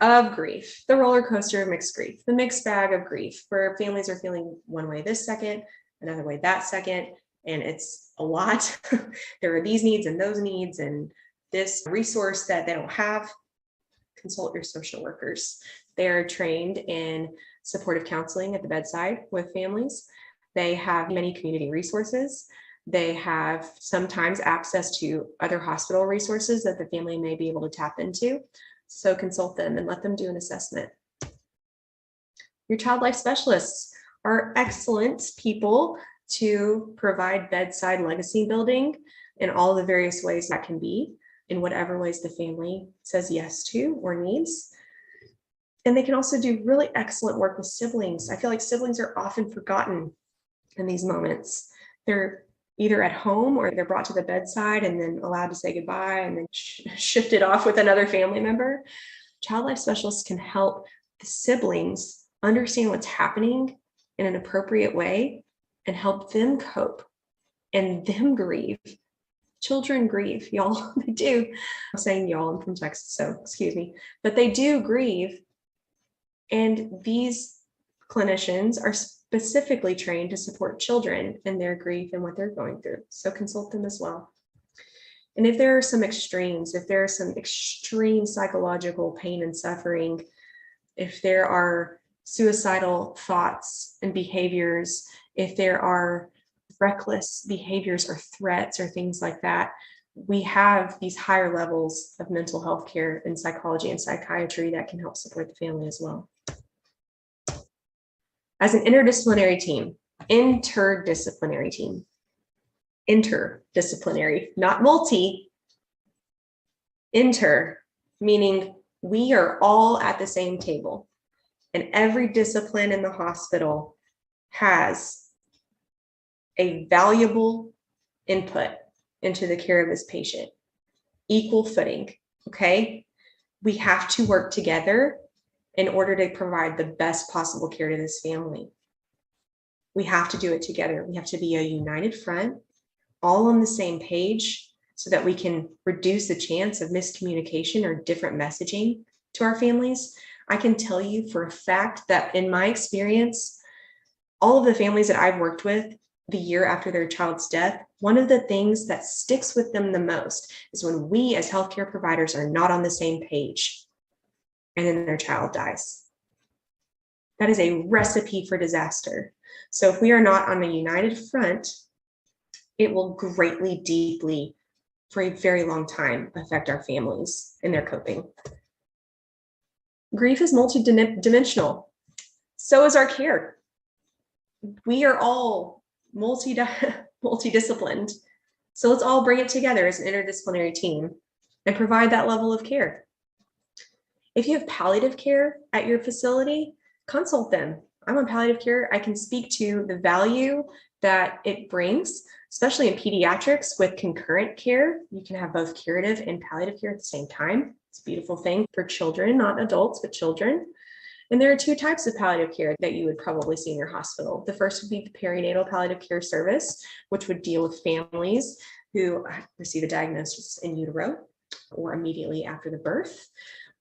of grief. The roller coaster of mixed grief. The mixed bag of grief, where families are feeling one way this second, another way that second, and it's a lot. There are these needs and those needs, and this resource that they don't have. Consult your social workers. They're trained in supportive counseling at the bedside with families. They have many community resources. They have sometimes access to other hospital resources that the family may be able to tap into. So consult them and let them do an assessment. Your child life specialists are excellent people to provide bedside legacy building in all the various ways that can be, in whatever ways the family says yes to or needs. And they can also do really excellent work with siblings. I feel like siblings are often forgotten in these moments. They're either at home or they're brought to the bedside and then allowed to say goodbye and then shifted off with another family member. Child life specialists can help the siblings understand what's happening in an appropriate way and help them cope and them grieve. Children grieve, y'all. They do. I'm saying y'all, I'm from Texas, so excuse me, but they do grieve. And these clinicians are specifically trained to support children in their grief and what they're going through. So consult them as well. And if there are some extremes, if there are some extreme psychological pain and suffering, if there are suicidal thoughts and behaviors, if there are reckless behaviors or threats or things like that, we have these higher levels of mental health care in psychology and psychiatry that can help support the family as well. As an interdisciplinary team, interdisciplinary, not multi, inter, meaning We are all at the same table, and every discipline in the hospital has a valuable input into the care of this patient, equal footing, okay? We have to work together in order to provide the best possible care to this family. We have to do it together. We have to be a united front, all on the same page, so that we can reduce the chance of miscommunication or different messaging to our families. I can tell you for a fact that in my experience, all of the families that I've worked with the year after their child's death, one of the things that sticks with them the most is when we as healthcare providers are not on the same page and then their child dies. That is a recipe for disaster. So if we are not on a united front, it will greatly, deeply, for a very long time, affect our families in their coping. Grief is multidimensional. So is our care. We are all multidisciplined. So let's all bring it together as an interdisciplinary team and provide that level of care. If you have palliative care at your facility, consult them. I'm on palliative care. I can speak to the value that it brings, especially in pediatrics with concurrent care. You can have both curative and palliative care at the same time. It's a beautiful thing for children, not adults, but children. And there are two types of palliative care that you would probably see in your hospital. The first would be the perinatal palliative care service, which would deal with families who receive a diagnosis in utero or immediately after the birth.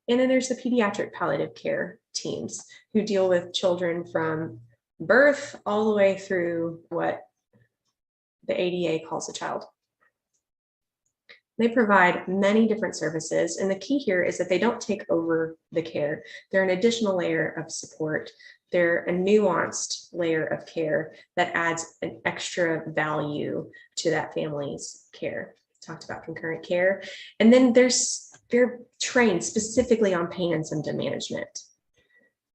And then there's the pediatric palliative care teams who deal with children from birth all the way through what the ADA calls a child. They provide many different services, and the key here is that they don't take over the care. They're an additional layer of support. They're a nuanced layer of care that adds an extra value to that family's care. Talked about concurrent care. And then they're trained specifically on pain and symptom management.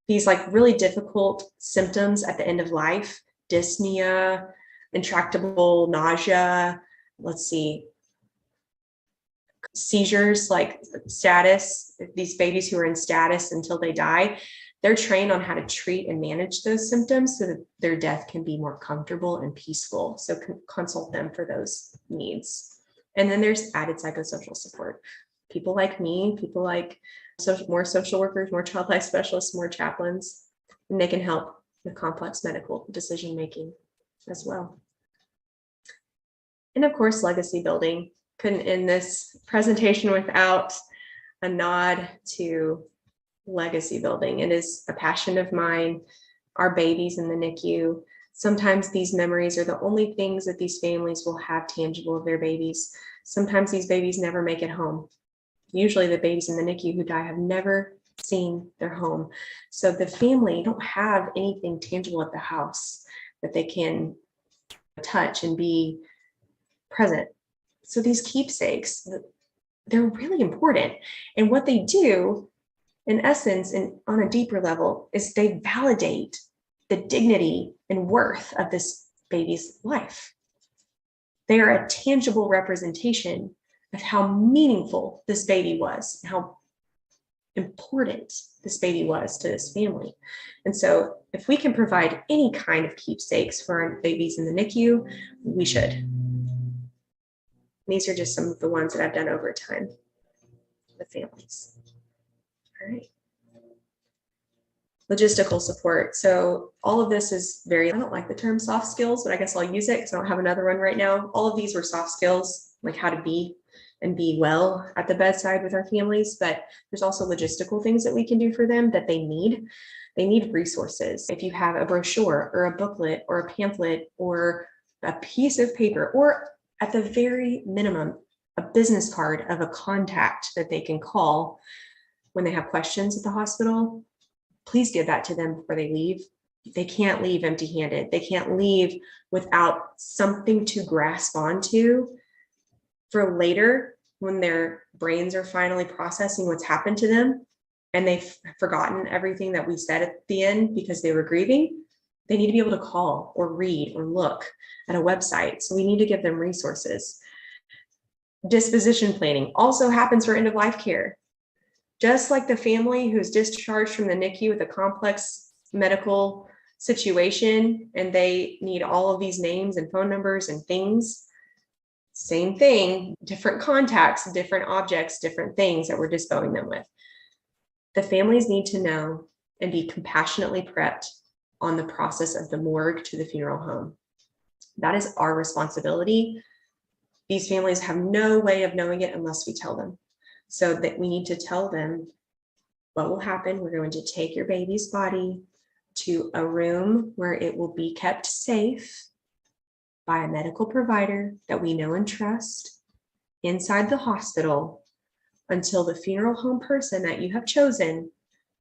These like really difficult symptoms at the end of life, dyspnea, intractable nausea, seizures like status, these babies who are in status until they die, they're trained on how to treat and manage those symptoms so that their death can be more comfortable and peaceful. So consult them for those needs. And then there's added psychosocial support. People like me, people like more social workers, more child life specialists, more chaplains, and they can help with complex medical decision making as well. And of course, legacy building. Couldn't end this presentation without a nod to legacy building. It is a passion of mine. Our babies in the NICU, sometimes these memories are the only things that these families will have tangible of their babies. Sometimes these babies never make it home. Usually the babies in the NICU who die have never seen their home. So the family don't have anything tangible at the house that they can touch and be present. So these keepsakes, they're really important. And what they do, in essence, and on a deeper level, is they validate the dignity and worth of this baby's life. They are a tangible representation of how meaningful this baby was, how important this baby was to this family. And so if we can provide any kind of keepsakes for our babies in the NICU, we should. These are just some of the ones that I've done over time with families. All right. Logistical support. So all of this is I don't like the term soft skills, but I guess I'll use it because I don't have another one right now. All of these were soft skills, like how to be and be well at the bedside with our families, but there's also logistical things that we can do for them that they need. They need resources. If you have a brochure or a booklet or a pamphlet or a piece of paper, or at the very minimum, a business card of a contact that they can call when they have questions at the hospital, please give that to them before they leave. They can't leave empty-handed. They can't leave without something to grasp onto for later when their brains are finally processing what's happened to them and they've forgotten everything that we said at the end because they were grieving. They need to be able to call or read or look at a website. So we need to give them resources. Disposition planning also happens for end-of-life care. Just like the family who's discharged from the NICU with a complex medical situation and they need all of these names and phone numbers and things, same thing, different contacts, different objects, different things that we're disposing them with. The families need to know and be compassionately prepped on the process of the morgue to the funeral home. That is our responsibility. These families have no way of knowing it unless we tell them. So that we need to tell them what will happen. We're going to take your baby's body to a room where it will be kept safe by a medical provider that we know and trust inside the hospital until the funeral home person that you have chosen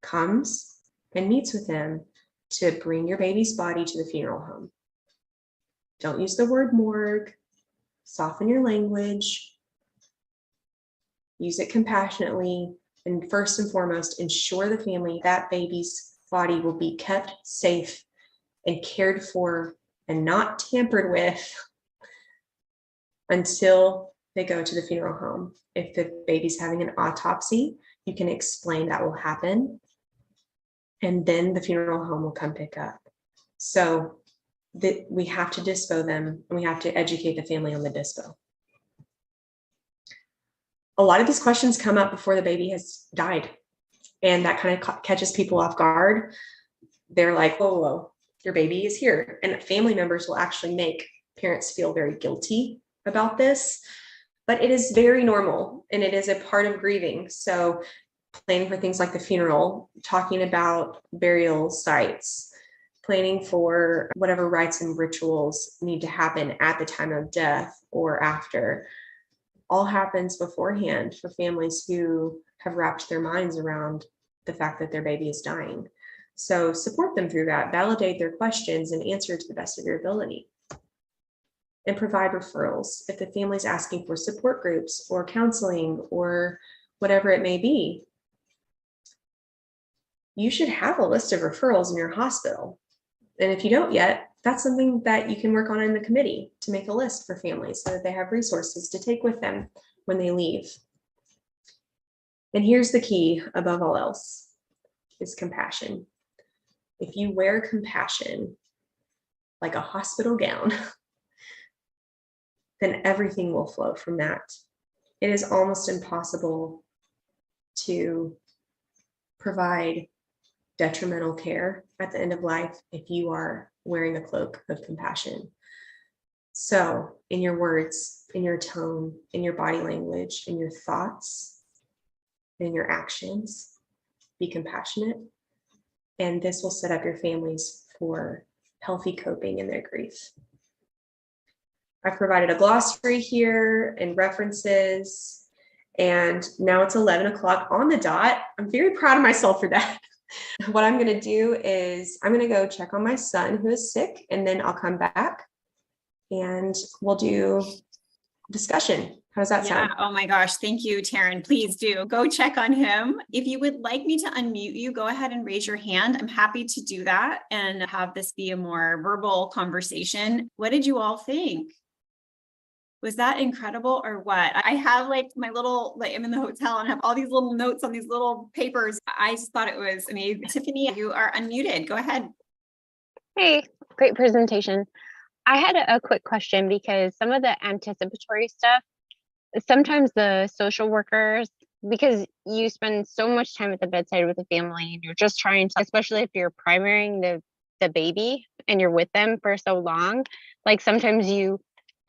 comes and meets with them to bring your baby's body to the funeral home. Don't use the word morgue. Soften your language. Use it compassionately. And first and foremost, ensure the family that baby's body will be kept safe and cared for and not tampered with until they go to the funeral home. If the baby's having an autopsy, you can explain that will happen. And then the funeral home will come pick up. So that we have to dispo them and we have to educate the family on the dispo. A lot of these questions come up before the baby has died, and that kind of catches people off guard. They're like, whoa, your baby is here. And family members will actually make parents feel very guilty about this, but it is very normal and it is a part of grieving. So planning for things like the funeral, talking about burial sites, planning for whatever rites and rituals need to happen at the time of death or after, all happens beforehand for families who have wrapped their minds around the fact that their baby is dying. So support them through that, validate their questions and answer to the best of your ability. And provide referrals. If the family's asking for support groups or counseling or whatever it may be, you should have a list of referrals in your hospital. And if you don't yet, that's something that you can work on in the committee to make a list for families so that they have resources to take with them when they leave. And here's the key above all else is compassion. If you wear compassion like a hospital gown, then everything will flow from that. It is almost impossible to provide detrimental care at the end of life if you are wearing a cloak of compassion. So in your words, in your tone, in your body language, in your thoughts, in your actions, be compassionate. And this will set up your families for healthy coping in their grief. I've provided a glossary here and references, and now it's 11 o'clock on the dot. I'm very proud of myself for that. What I'm going to do is I'm going to go check on my son who is sick, and then I'll come back and we'll do discussion. How does that sound? Oh my gosh. Thank you, Taryn. Please do go check on him. If you would like me to unmute you, go ahead and raise your hand. I'm happy to do that and have this be a more verbal conversation. What did you all think? Was that incredible or what? I have like my little, like I'm in the hotel and have all these little notes on these little papers. I just thought it was amazing. Tiffany, you are unmuted. Go ahead. Hey, great presentation. I had a quick question because some of the anticipatory stuff, sometimes the social workers, because you spend so much time at the bedside with the family and you're just trying to, especially if you're primarying the baby and you're with them for so long, like sometimes you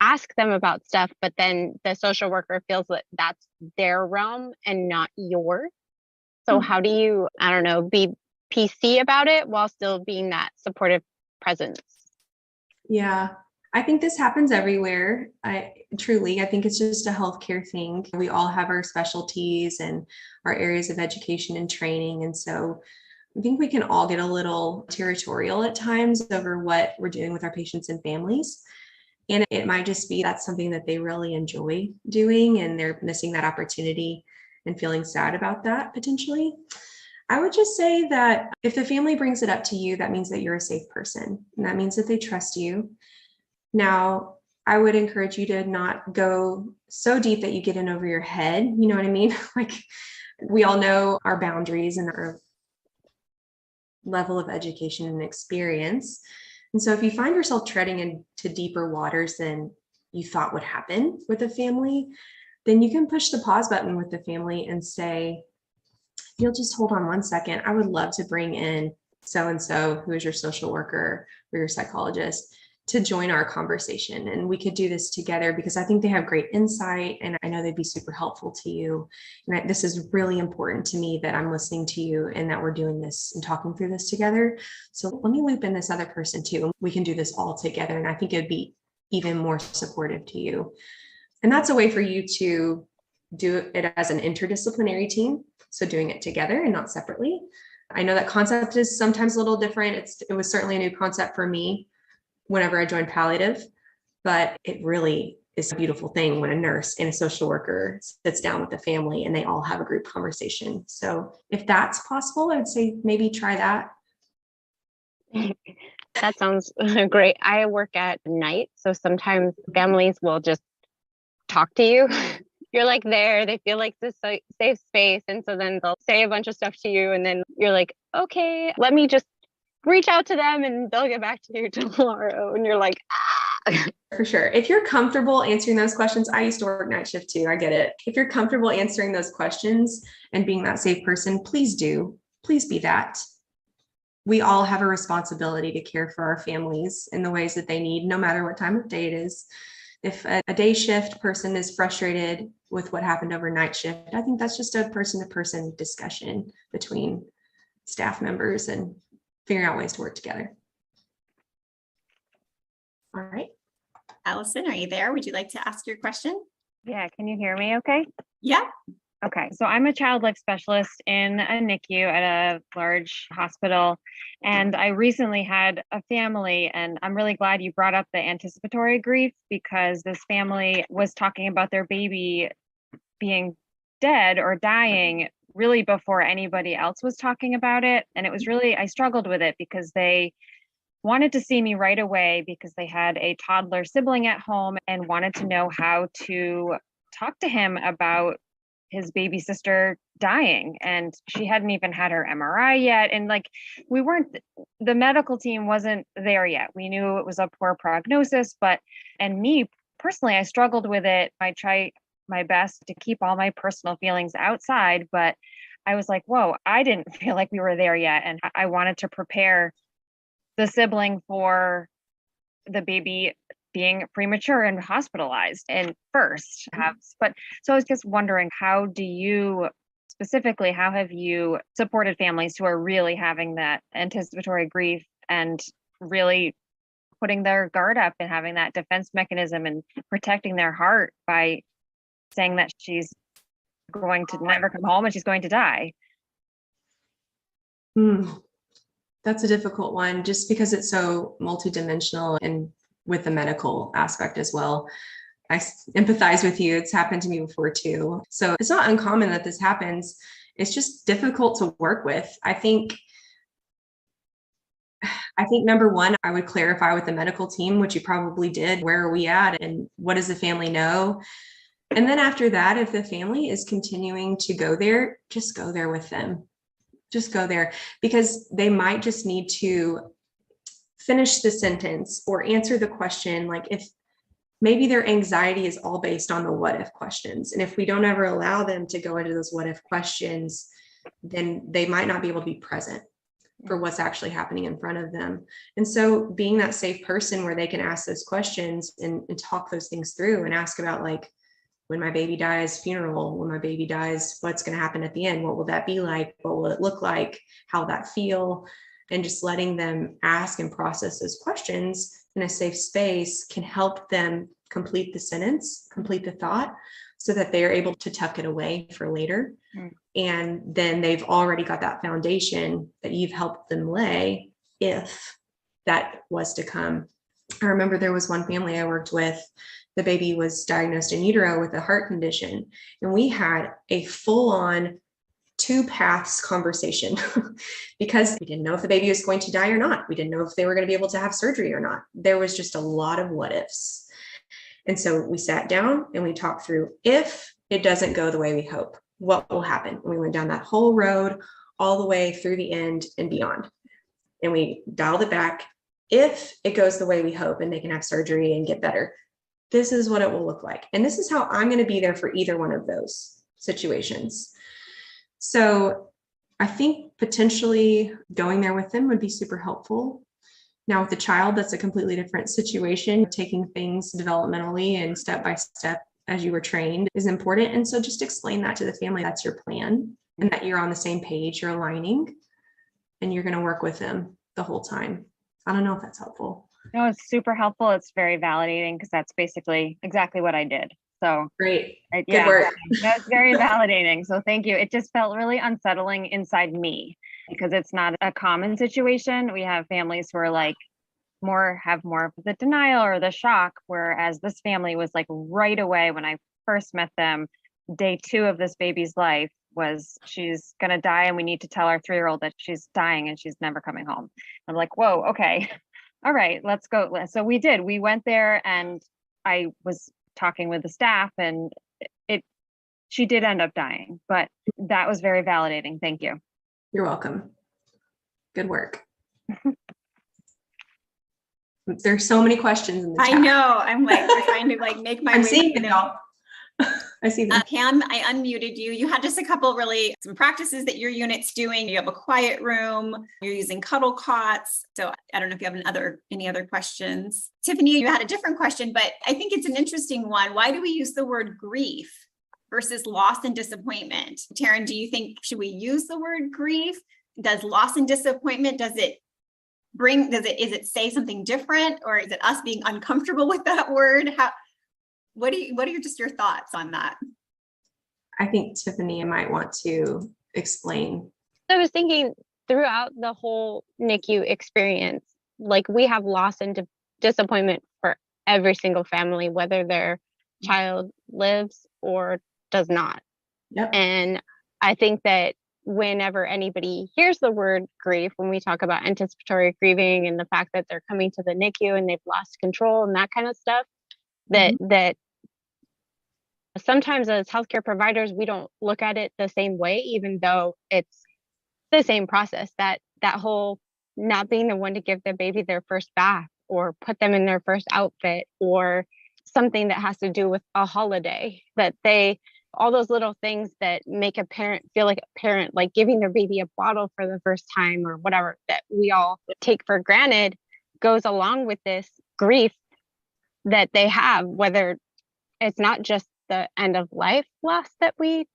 ask them about stuff, but then the social worker feels that that's their realm and not yours. So how do you, I don't know, be PC about it while still being that supportive presence? Yeah, I think this happens everywhere. I think it's just a healthcare thing. We all have our specialties and our areas of education and training. And so I think we can all get a little territorial at times over what we're doing with our patients and families. And it might just be that's something that they really enjoy doing and they're missing that opportunity and feeling sad about that potentially. I would just say that if the family brings it up to you, that means that you're a safe person. And that means that they trust you. Now, I would encourage you to not go so deep that you get in over your head. You know what I mean? Like We all know our boundaries and our level of education and experience. And so if you find yourself treading into deeper waters than you thought would happen with a family, then you can push the pause button with the family and say, you'll just hold on one second. I would love to bring in so-and-so, who is your social worker or your psychologist, to join our conversation. And we could do this together because I think they have great insight and I know they'd be super helpful to you. And this is really important to me that I'm listening to you and that we're doing this and talking through this together. So let me loop in this other person too. We can do this all together. And I think it'd be even more supportive to you. And that's a way for you to do it as an interdisciplinary team. So doing it together and not separately. I know that concept is sometimes a little different. It was certainly a new concept for me whenever I joined palliative, but it really is a beautiful thing when a nurse and a social worker sits down with the family and they all have a group conversation. So if that's possible, I would say maybe try that. That sounds great. I work at night, so sometimes families will just talk to you. You're like there, they feel like this safe space. And so then they'll say a bunch of stuff to you. And then you're like, okay, let me just reach out to them and they'll get back to you tomorrow. And you're like, ah. For sure. If you're comfortable answering those questions, I used to work night shift too. I get it. If you're comfortable answering those questions and being that safe person, please do. Please be that. We all have a responsibility to care for our families in the ways that they need, no matter what time of day it is. If a day shift person is frustrated with what happened over night shift, I think that's just a person-to-person discussion between staff members and figuring out ways to work together. All right. Allison, are you there? Would you like to ask your question? Yeah, can you hear me okay? Yeah. Okay, so I'm a child life specialist in a NICU at a large hospital, and I recently had a family, and I'm really glad you brought up the anticipatory grief because this family was talking about their baby being dead or dying really before anybody else was talking about it. And it was really, I struggled with it because they wanted to see me right away because they had a toddler sibling at home and wanted to know how to talk to him about his baby sister dying. And she hadn't even had her MRI yet. And like, the medical team wasn't there yet. We knew it was a poor prognosis, and me personally, I struggled with it. I try my best to keep all my personal feelings outside, but I was like, whoa, I didn't feel like we were there yet. And I wanted to prepare the sibling for the baby being premature and hospitalized and first but so I was just wondering, how have you supported families who are really having that anticipatory grief and really putting their guard up and having that defense mechanism and protecting their heart by saying that she's going to never come home and she's going to die? That's a difficult one just because it's so multidimensional and with the medical aspect as well. I empathize with you. It's happened to me before too. So it's not uncommon that this happens. It's just difficult to work with. I think number one, I would clarify with the medical team, which you probably did. Where are we at and what does the family know? And then after that, if the family is continuing to go there, just go there with them. Just go there because they might just need to finish the sentence or answer the question. Like if maybe their anxiety is all based on the what if questions. And if we don't ever allow them to go into those what if questions, then they might not be able to be present for what's actually happening in front of them. And so being that safe person where they can ask those questions and talk those things through and ask about like, when my baby dies, funeral, when my baby dies, what's going to happen at the end? What will that be like? What will it look like? How will that feel? And just letting them ask and process those questions in a safe space can help them complete the sentence, complete the thought, so that they are able to tuck it away for later. And then they've already got that foundation that you've helped them lay if that was to come. I remember there was one family I worked with. The baby was diagnosed in utero with a heart condition, and we had a full-on 2 paths conversation because we didn't know if the baby was going to die or not. We didn't know if they were going to be able to have surgery or not. There was just a lot of what ifs. And so we sat down and we talked through, if it doesn't go the way we hope, what will happen? And we went down that whole road all the way through the end and beyond. And we dialed it back. If it goes the way we hope and they can have surgery and get better, this is what it will look like. And this is how I'm going to be there for either one of those situations. So I think potentially going there with them would be super helpful. Now with the child, that's a completely different situation. Taking things developmentally and step by step as you were trained is important. And so just explain that to the family. That's your plan and that you're on the same page, you're aligning, and you're going to work with them the whole time. I don't know if that's helpful. No, it's super helpful. It's very validating because that's basically exactly what I did. So Great. Good yeah, work. that's very validating. So thank you. It just felt really unsettling inside me because it's not a common situation. We have families who are like have more of the denial or the shock, whereas this family was like right away when I first met them, day 2 of this baby's life was she's going to die and we need to tell our 3-year-old that she's dying and she's never coming home. I'm like, whoa, okay. All right, let's go. So we did. We went there and I was talking with the staff and she did end up dying, but that was very validating. Thank you. You're welcome. Good work. There's so many questions in the chat. I know. I'm like trying to like make my I'm way seeing through them them. all. I see them. Pam, I unmuted you. You had just a couple really some practices that your unit's doing. You have a quiet room. You're using cuddle cots. So I don't know if you have any other questions. Tiffany, you had a different question, but I think it's an interesting one. Why do we use the word grief versus loss and disappointment? Taryn, do you think should we use the word grief? Does loss and disappointment, is it say something different, or is it us being uncomfortable with that word? What are your thoughts on that? I think Tiffany might want to explain. I was thinking throughout the whole NICU experience, like we have loss and disappointment for every single family, whether their child lives or does not. Yep. And I think that whenever anybody hears the word grief, when we talk about anticipatory grieving and the fact that they're coming to the NICU and they've lost control and that kind of stuff, that sometimes as healthcare providers, we don't look at it the same way, even though it's the same process, that whole not being the one to give the baby their first bath or put them in their first outfit or something that has to do with a holiday, all those little things that make a parent feel like a parent, like giving their baby a bottle for the first time or whatever that we all take for granted, goes along with this grief that they have, whether it's not just the end of life loss that we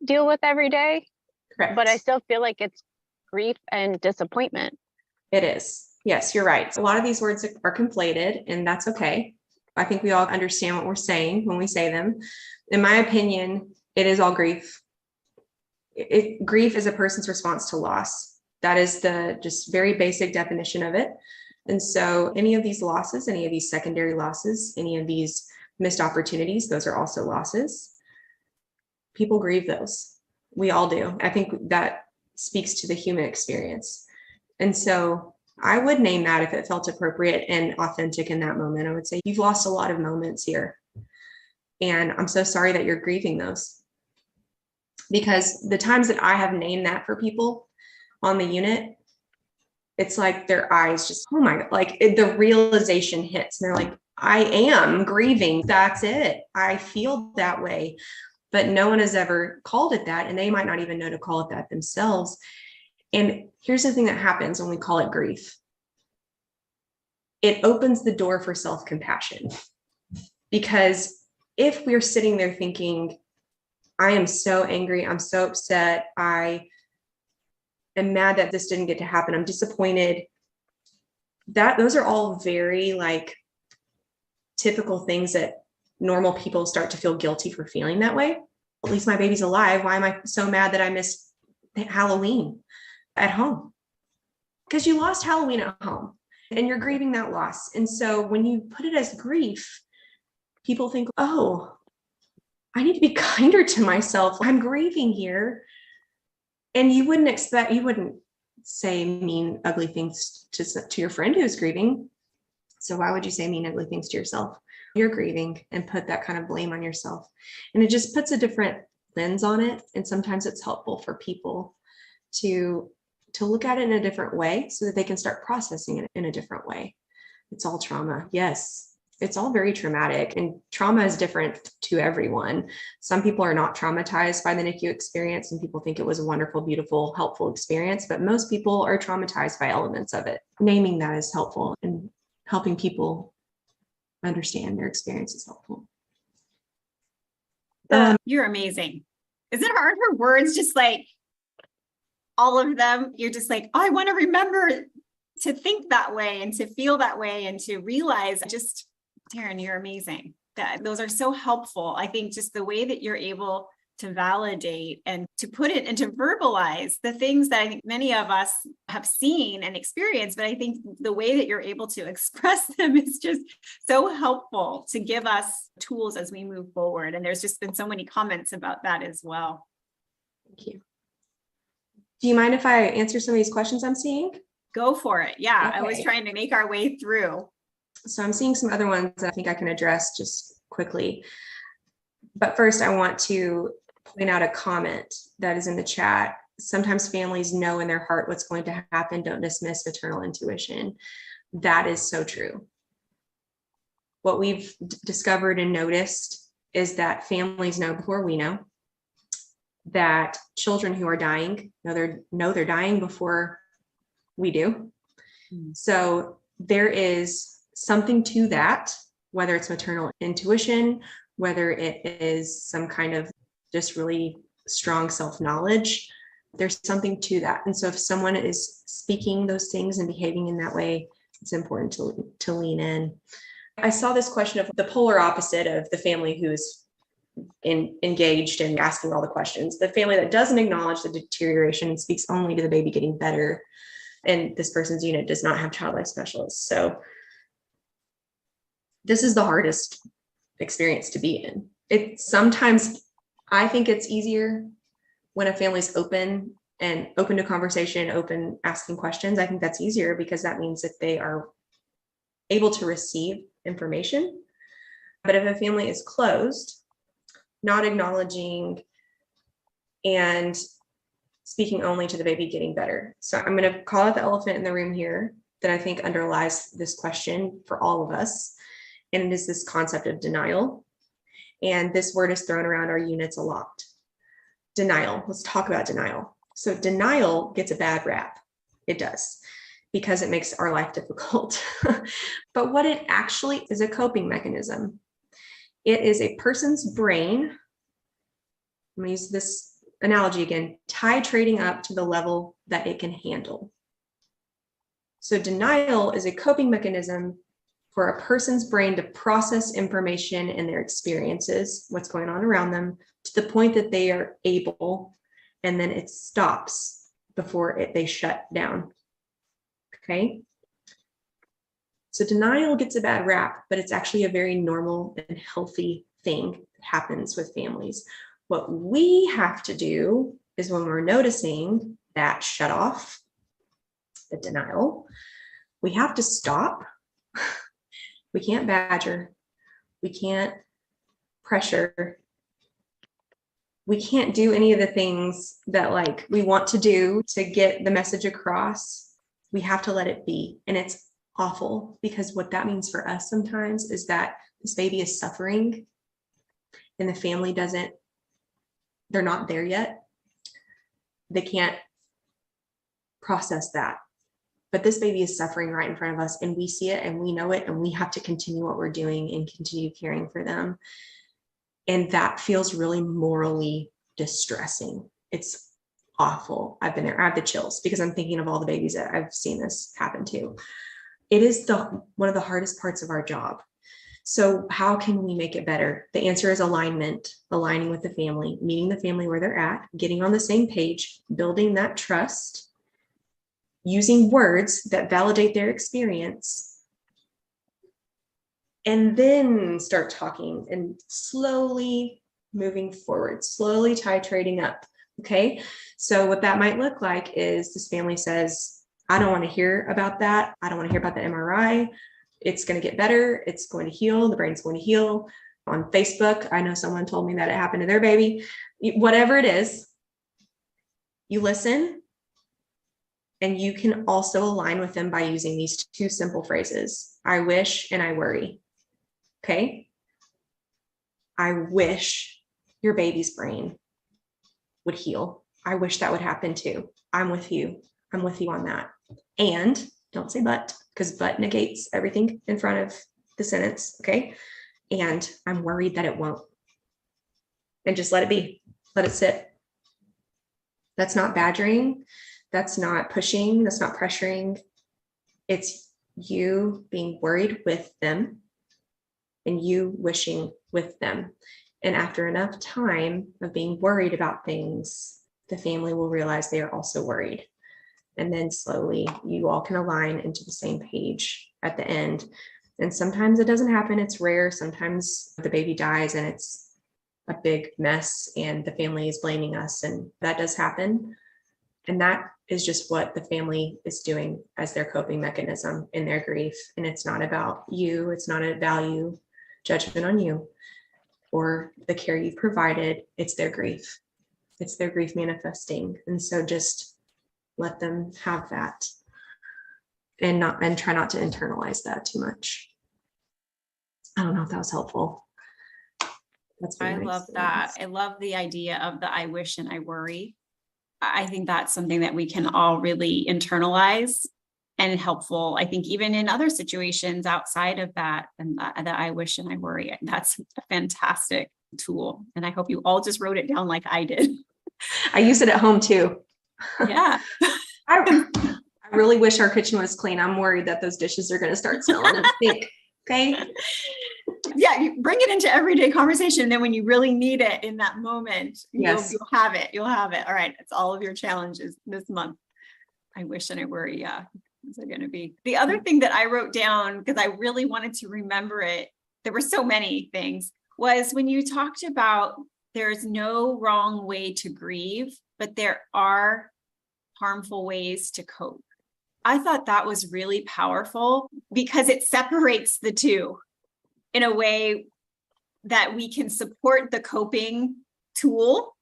deal with every day. Correct. But I still feel like it's grief and disappointment. It is. Yes, you're right. A lot of these words are conflated, and that's okay. I think we all understand what we're saying when we say them. In my opinion, it is all grief. Grief is a person's response to loss. That is the just very basic definition of it. And so any of these losses, any of these secondary losses, any of these missed opportunities, those are also losses. People grieve those. We all do. I think that speaks to the human experience. And so I would name that if it felt appropriate and authentic in that moment. I would say you've lost a lot of moments here. And I'm so sorry that you're grieving those. Because the times that I have named that for people on the unit, it's like their eyes just, oh my God, like the realization hits and they're like, I am grieving. That's it. I feel that way. But no one has ever called it that. And they might not even know to call it that themselves. And here's the thing that happens when we call it grief. It opens the door for self-compassion. Because if we're sitting there thinking, I am so angry, I'm so upset, I am mad that this didn't get to happen, I'm disappointed, those are all very like typical things that normal people start to feel guilty for feeling that way. At least my baby's alive. Why am I so mad that I missed Halloween at home? Because you lost Halloween at home and you're grieving that loss. And so when you put it as grief, people think, oh, I need to be kinder to myself. I'm grieving here. And you wouldn't say mean, ugly things to your friend who's grieving. So why would you say mean, ugly things to yourself? You're grieving and put that kind of blame on yourself. And it just puts a different lens on it. And sometimes it's helpful for people to look at it in a different way so that they can start processing it in a different way. It's all trauma. Yes. It's all very traumatic, and trauma is different to everyone. Some people are not traumatized by the NICU experience, and people think it was a wonderful, beautiful, helpful experience, but most people are traumatized by elements of it. Naming that is helpful, and helping people understand their experience is helpful. You're amazing. Is it hard for words, just like all of them? You're just like, oh, I want to remember to think that way and to feel that way and to realize. Just Taryn, you're amazing. Those are so helpful. I think just the way that you're able to validate and to put it and to verbalize the things that I think many of us have seen and experienced, but I think the way that you're able to express them is just so helpful to give us tools as we move forward. And there's just been so many comments about that as well. Thank you. Do you mind if I answer some of these questions I'm seeing? Go for it. Yeah, Okay. I was trying to make our way through. So I'm seeing some other ones that I think I can address just quickly. But first, I want to point out a comment that is in the chat. Sometimes families know in their heart what's going to happen. Don't dismiss maternal intuition. That is so true. What we've discovered and noticed is that families know before we know, that children who are dying know they're dying before we do. So there is something to that, whether it's maternal intuition, whether it is some kind of just really strong self-knowledge, there's something to that. And so if someone is speaking those things and behaving in that way, it's important to lean in. I saw this question of the polar opposite of the family who is engaged and asking all the questions, the family that doesn't acknowledge the deterioration and speaks only to the baby getting better. And this person's unit does not have child life specialists. So this is the hardest experience to be in. Sometimes I think it's easier when a family's open to conversation, open asking questions. I think that's easier because that means that they are able to receive information. But if a family is closed, not acknowledging and speaking only to the baby getting better. So I'm going to call out the elephant in the room here that I think underlies this question for all of us. And it is this concept of denial. And this word is thrown around our units a lot. Denial. Let's talk about denial. So denial gets a bad rap. It does, because it makes our life difficult. But what it actually is, a coping mechanism. It is a person's brain. I'm going to use this analogy again, titrating up to the level that it can handle. So denial is a coping mechanism for a person's brain to process information and their experiences, what's going on around them, to the point that they are able, and then it stops before they shut down. Okay. So denial gets a bad rap, but it's actually a very normal and healthy thing that happens with families. What we have to do is, when we're noticing that shut off, the denial, we have to stop. We can't badger. We can't pressure. We can't do any of the things that we want to do to get the message across. We have to let it be. And it's awful, because what that means for us sometimes is that this baby is suffering and the family they're not there yet. They can't process that. But this baby is suffering right in front of us, and we see it and we know it, and we have to continue what we're doing and continue caring for them. And that feels really morally distressing. It's awful. I've been there. I have the chills because I'm thinking of all the babies that I've seen this happen to. It is one of the hardest parts of our job. So how can we make it better? The answer is alignment, aligning with the family, meeting the family where they're at, getting on the same page, building that trust, using words that validate their experience, and then start talking and slowly moving forward, slowly titrating up. Okay. So what that might look like is this family says, I don't want to hear about that. I don't want to hear about the MRI. It's going to get better. It's going to heal. The brain's going to heal. On Facebook, I know someone told me that it happened to their baby. Whatever it is, you listen, and you can also align with them by using these two simple phrases. I wish and I worry. Okay? I wish your baby's brain would heal. I wish that would happen too. I'm with you. I'm with you on that. And don't say but, because but negates everything in front of the sentence. Okay? And I'm worried that it won't. And just let it be. Let it sit. That's not badgering. That's not pushing. That's not pressuring. It's you being worried with them and you wishing with them. And after enough time of being worried about things, the family will realize they are also worried. And then slowly you all can align into the same page at the end. And sometimes it doesn't happen. It's rare. Sometimes the baby dies and it's a big mess and the family is blaming us, and that does happen. And that is just what the family is doing as their coping mechanism in their grief. And it's not about you. It's not a value judgment on you or the care you've provided. It's their grief. It's their grief manifesting. And so just let them have that and try not to internalize that too much. I don't know if that was helpful. I love that. I love the idea of the I wish and I worry. I think that's something that we can all really internalize and helpful. I think even in other situations outside of that, and the I wish and I worry, that's a fantastic tool. And I hope you all just wrote it down like I did. I use it at home too. Yeah. I really wish our kitchen was clean. I'm worried that those dishes are going to start smelling and stink. Okay. Yeah, you bring it into everyday conversation. And then when you really need it in that moment, yes, you'll have it. You'll have it. All right. It's all of your challenges this month. I wish and I worry. Yeah. Those are going to be. The other thing that I wrote down, because I really wanted to remember it, there were so many things, was when you talked about there's no wrong way to grieve, but there are harmful ways to cope. I thought that was really powerful because it separates the two in a way that we can support the coping tool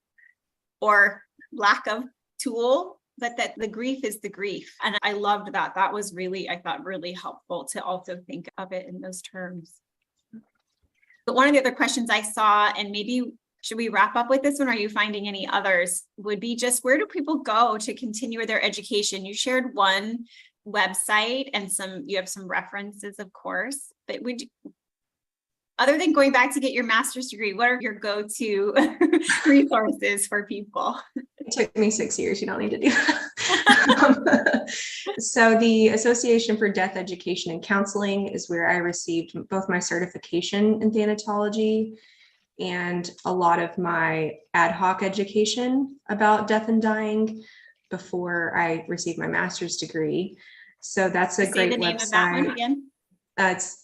or lack of tool, but that the grief is the grief. And I loved that. That was really, I thought, really helpful to also think of it in those terms. But one of the other questions I saw, and maybe should we wrap up with this one? Or are you finding any others? Would be just, where do people go to continue their education? You shared one website and you have some references, of course, but other than going back to get your master's degree, what are your go-to resources for people? It took me 6 years. You don't need to do that. So the Association for Death Education and Counseling is where I received both my certification in thanatology and a lot of my ad hoc education about death and dying before I received my master's degree. So that's a great website. Say the name of that one again. It's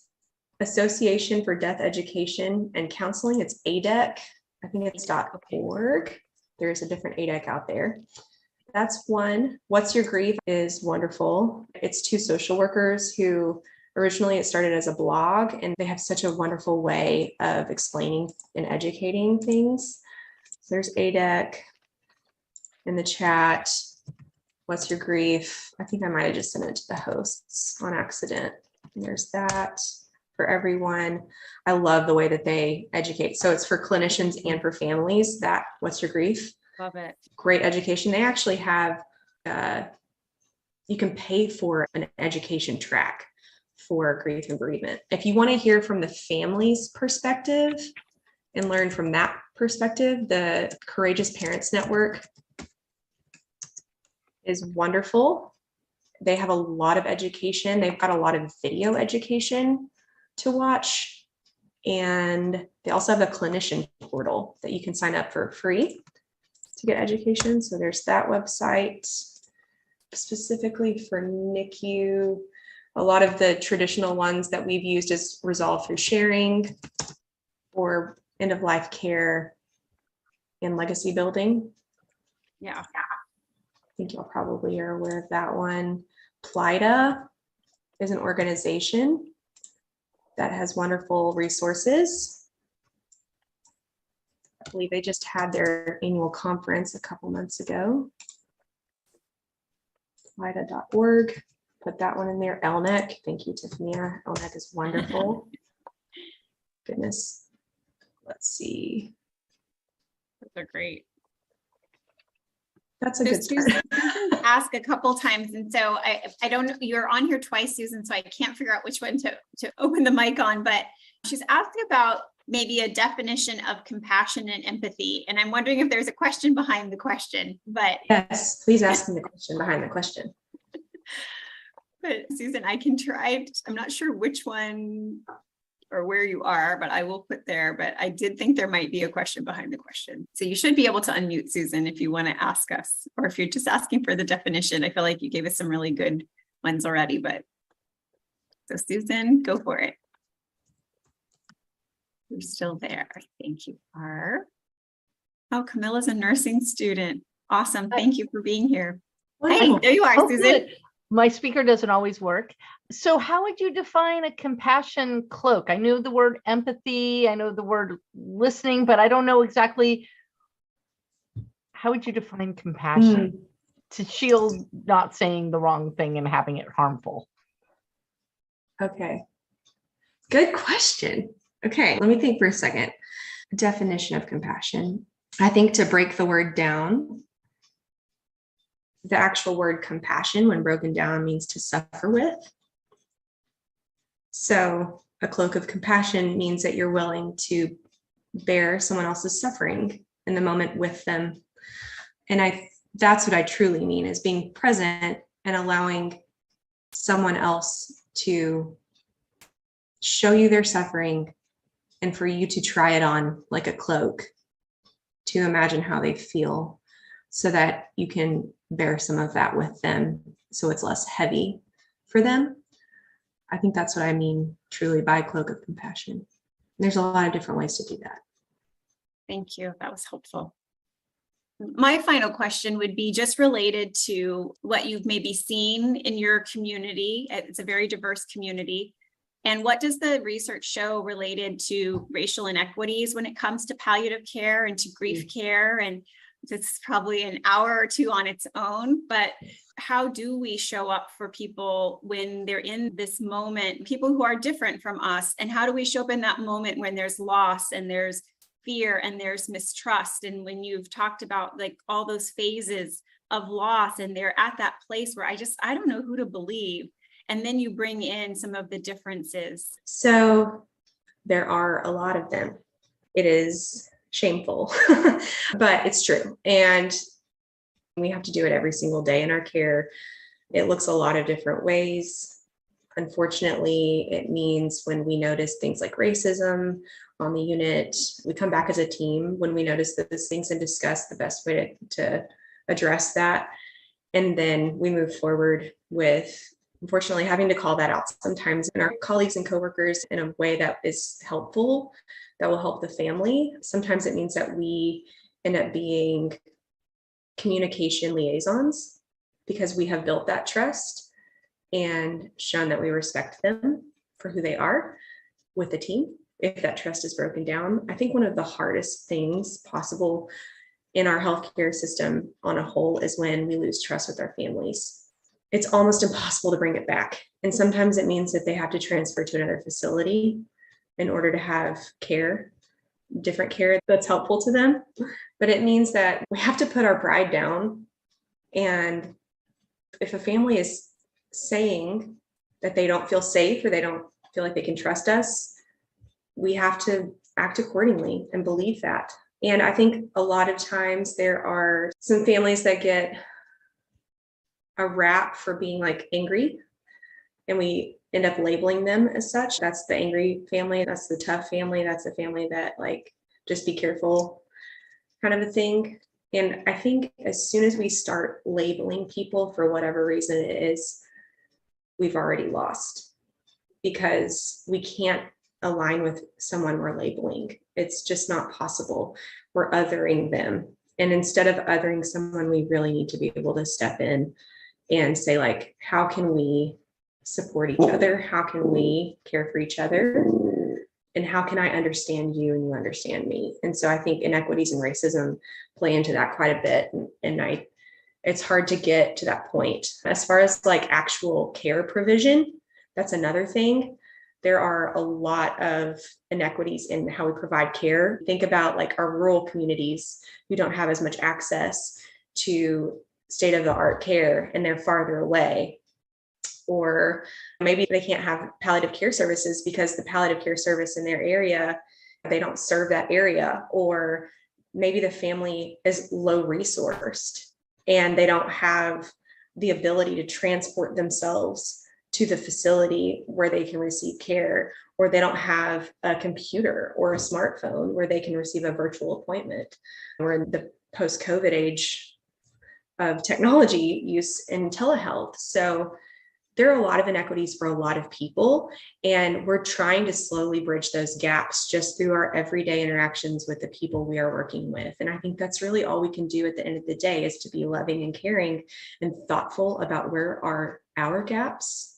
Association for Death Education and Counseling. It's ADEC. I think it's .org. There's a different ADEC out there. That's one. What's Your Grief is wonderful. It's two social workers who originally it started as a blog, and they have such a wonderful way of explaining and educating things. So there's ADEC in the chat. What's Your Grief? I think I might have just sent it to the hosts on accident. And there's that for everyone. I love the way that they educate. So it's for clinicians and for families. That What's Your Grief? Love it. Great education. They actually have, you can pay for an education track for grief and bereavement. If you want to hear from the family's perspective and learn from that perspective, the Courageous Parents Network is wonderful. They have a lot of education. They've got a lot of video education to watch. And they also have a clinician portal that you can sign up for free to get education. So there's that website specifically for NICU. A lot of the traditional ones that we've used is Resolve Through Sharing or End of Life Care and Legacy Building. Yeah. I think y'all probably are aware of that one. PLIDA is an organization that has wonderful resources. I believe they just had their annual conference a couple months ago. LIDA.org, put that one in there. LNEC, thank you, Tiffania. LNEC is wonderful. Goodness. Let's see. Those are great. That's a So good start. Susan asked a couple times, and so I don't know, you're on here twice, Susan, so I can't figure out which one to open the mic on, but she's asking about maybe a definition of compassion and empathy. And I'm wondering if there's a question behind the question, but Yes, please ask me the question behind the question. but Susan, I can try. I'm not sure which one or where you are, but I will put there. But I did think there might be a question behind the question. So you should be able to unmute, Susan, if you want to ask us, or if you're just asking for the definition. I feel like you gave us some really good ones already, but so Susan, go for it. You're still there. I think you are. Oh, Camilla's a nursing student. Awesome. Thank you for being here. Hey, there you are, Oh, Susan. good. My speaker doesn't always work. So how would you define a compassion cloak? I know the word empathy, I know the word listening, but I don't know exactly. How would you define compassion to shield not saying the wrong thing and having it harmful? Okay. Good question. Okay, let me think for a second. Definition of compassion. I think to break the word down, the actual word compassion, when broken down, means to suffer with. So a cloak of compassion means that you're willing to bear someone else's suffering in the moment with them. And that's what I truly mean, is being present and allowing someone else to show you their suffering and for you to try it on like a cloak, to imagine how they feel so that you can bear some of that with them so it's less heavy for them. I think that's what I mean truly by cloak of compassion. There's a lot of different ways to do that. Thank you. That was helpful. My final question would be just related to what you've maybe seen in your community. It's a very diverse community. And what does the research show related to racial inequities when it comes to palliative care and to grief care? And this is probably an hour or two on its own, but how do we show up for people when they're in this moment, people who are different from us? And how do we show up in that moment when there's loss and there's fear and there's mistrust? And when you've talked about like all those phases of loss and they're at that place where I don't know who to believe. And then you bring in some of the differences. So there are a lot of them. It is shameful, but it's true. And we have to do it every single day in our care. It looks a lot of different ways. Unfortunately, it means when we notice things like racism on the unit, we come back as a team when we notice those things and discuss the best way to address that. And then we move forward with, unfortunately, having to call that out sometimes in our colleagues and coworkers in a way that is helpful, that will help the family. Sometimes it means that we end up being communication liaisons because we have built that trust and shown that we respect them for who they are with the team. If that trust is broken down, I think one of the hardest things possible in our healthcare system on a whole is when we lose trust with our families. It's almost impossible to bring it back. And sometimes it means that they have to transfer to another facility in order to have care, different care that's helpful to them. But it means that we have to put our pride down. And if a family is saying that they don't feel safe or they don't feel like they can trust us, we have to act accordingly and believe that. And I think a lot of times there are some families that get a rap for being like angry, and we end up labeling them as such. That's the angry family. That's the tough family. That's the family that like, just be careful kind of a thing. And I think as soon as we start labeling people for whatever reason it is, we've already lost, because we can't align with someone we're labeling. It's just not possible. We're othering them. And instead of othering someone, we really need to be able to step in and say, like, how can we support each other? How can we care for each other? And how can I understand you and you understand me? And so I think inequities and racism play into that quite a bit. And it's hard to get to that point. As far as like actual care provision, that's another thing. There are a lot of inequities in how we provide care. Think about like our rural communities who don't have as much access to state-of-the-art care and they're farther away. Or maybe they can't have palliative care services because the palliative care service in their area, they don't serve that area. Or maybe the family is low resourced and they don't have the ability to transport themselves to the facility where they can receive care, or they don't have a computer or a smartphone where they can receive a virtual appointment. We're in the post-COVID age of technology use in telehealth. So there are a lot of inequities for a lot of people, and we're trying to slowly bridge those gaps just through our everyday interactions with the people we are working with. And I think that's really all we can do at the end of the day, is to be loving and caring and thoughtful about where are our gaps,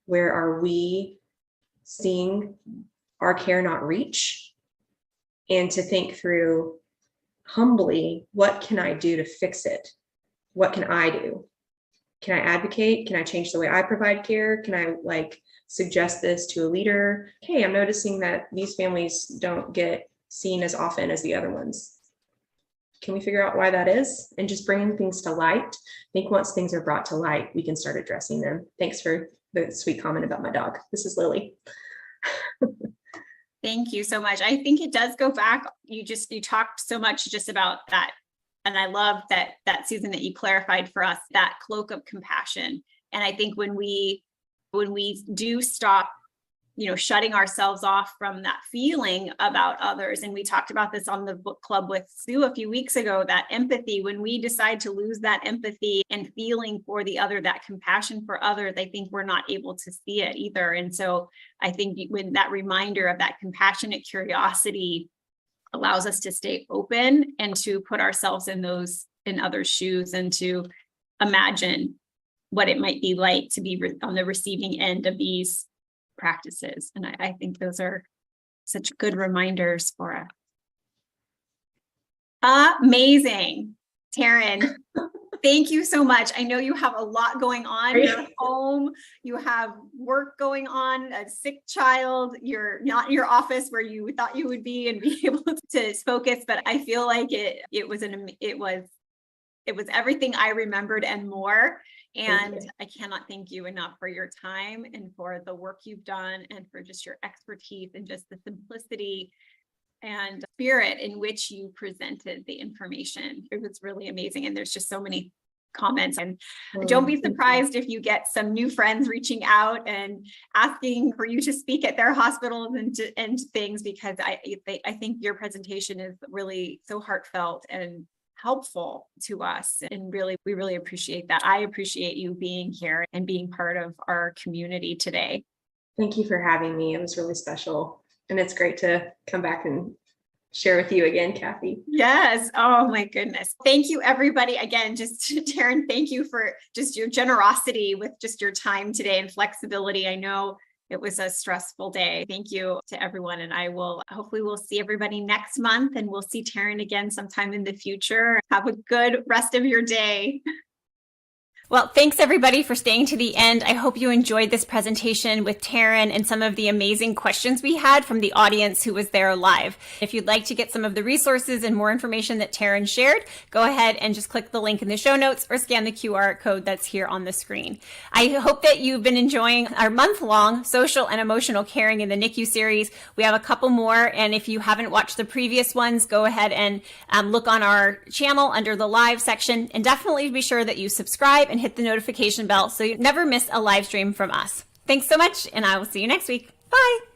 where are we seeing our care not reach, and to think through humbly, what can I do to fix it? What can I do? Can I advocate? Can I change the way I provide care? Can I like suggest this to a leader? Hey, I'm noticing that these families don't get seen as often as the other ones. Can we figure out why that is? And just bringing things to light. I think once things are brought to light, we can start addressing them. Thanks for the sweet comment about my dog. This is Lily. Thank you so much. I think it does go back. You talked so much just about that. And I love that Susan, that you clarified for us that cloak of compassion. And I think when we do stop, shutting ourselves off from that feeling about others, and we talked about this on the book club with Sue a few weeks ago, that empathy, when we decide to lose that empathy and feeling for the other, that compassion for others, I think we're not able to see it either. And so I think when that reminder of that compassionate curiosity allows us to stay open and to put ourselves in others' shoes and to imagine what it might be like to be on the receiving end of these practices. And I think those are such good reminders for us. Amazing. Taryn, thank you so much. I know you have a lot going on. You're home, you have work going on, a sick child, you're not in your office where you thought you would be and be able to focus, but I feel like it was everything I remembered and more. And I cannot thank you enough for your time and for the work you've done and for just your expertise and just the simplicity and spirit in which you presented the information. It was really amazing. And there's just so many comments, and don't be surprised if you get some new friends reaching out and asking for you to speak at their hospitals and things, because I think your presentation is really so heartfelt and helpful to us. And we really appreciate that. I appreciate you being here and being part of our community today. Thank you for having me. It was really special. And it's great to come back and share with you again, Kathy. Yes. Oh my goodness. Thank you, everybody. Again, just Taryn, thank you for just your generosity with just your time today and flexibility. I know it was a stressful day. Thank you to everyone. And hopefully we'll see everybody next month, and we'll see Taryn again sometime in the future. Have a good rest of your day. Well, thanks everybody for staying to the end. I hope you enjoyed this presentation with Taryn and some of the amazing questions we had from the audience who was there live. If you'd like to get some of the resources and more information that Taryn shared, go ahead and just click the link in the show notes or scan the QR code that's here on the screen. I hope that you've been enjoying our month-long social and emotional caring in the NICU series. We have a couple more, and if you haven't watched the previous ones, go ahead and look on our channel under the live section, and definitely be sure that you subscribe and hit the notification bell so you never miss a live stream from us. Thanks so much, and I will see you next week. Bye.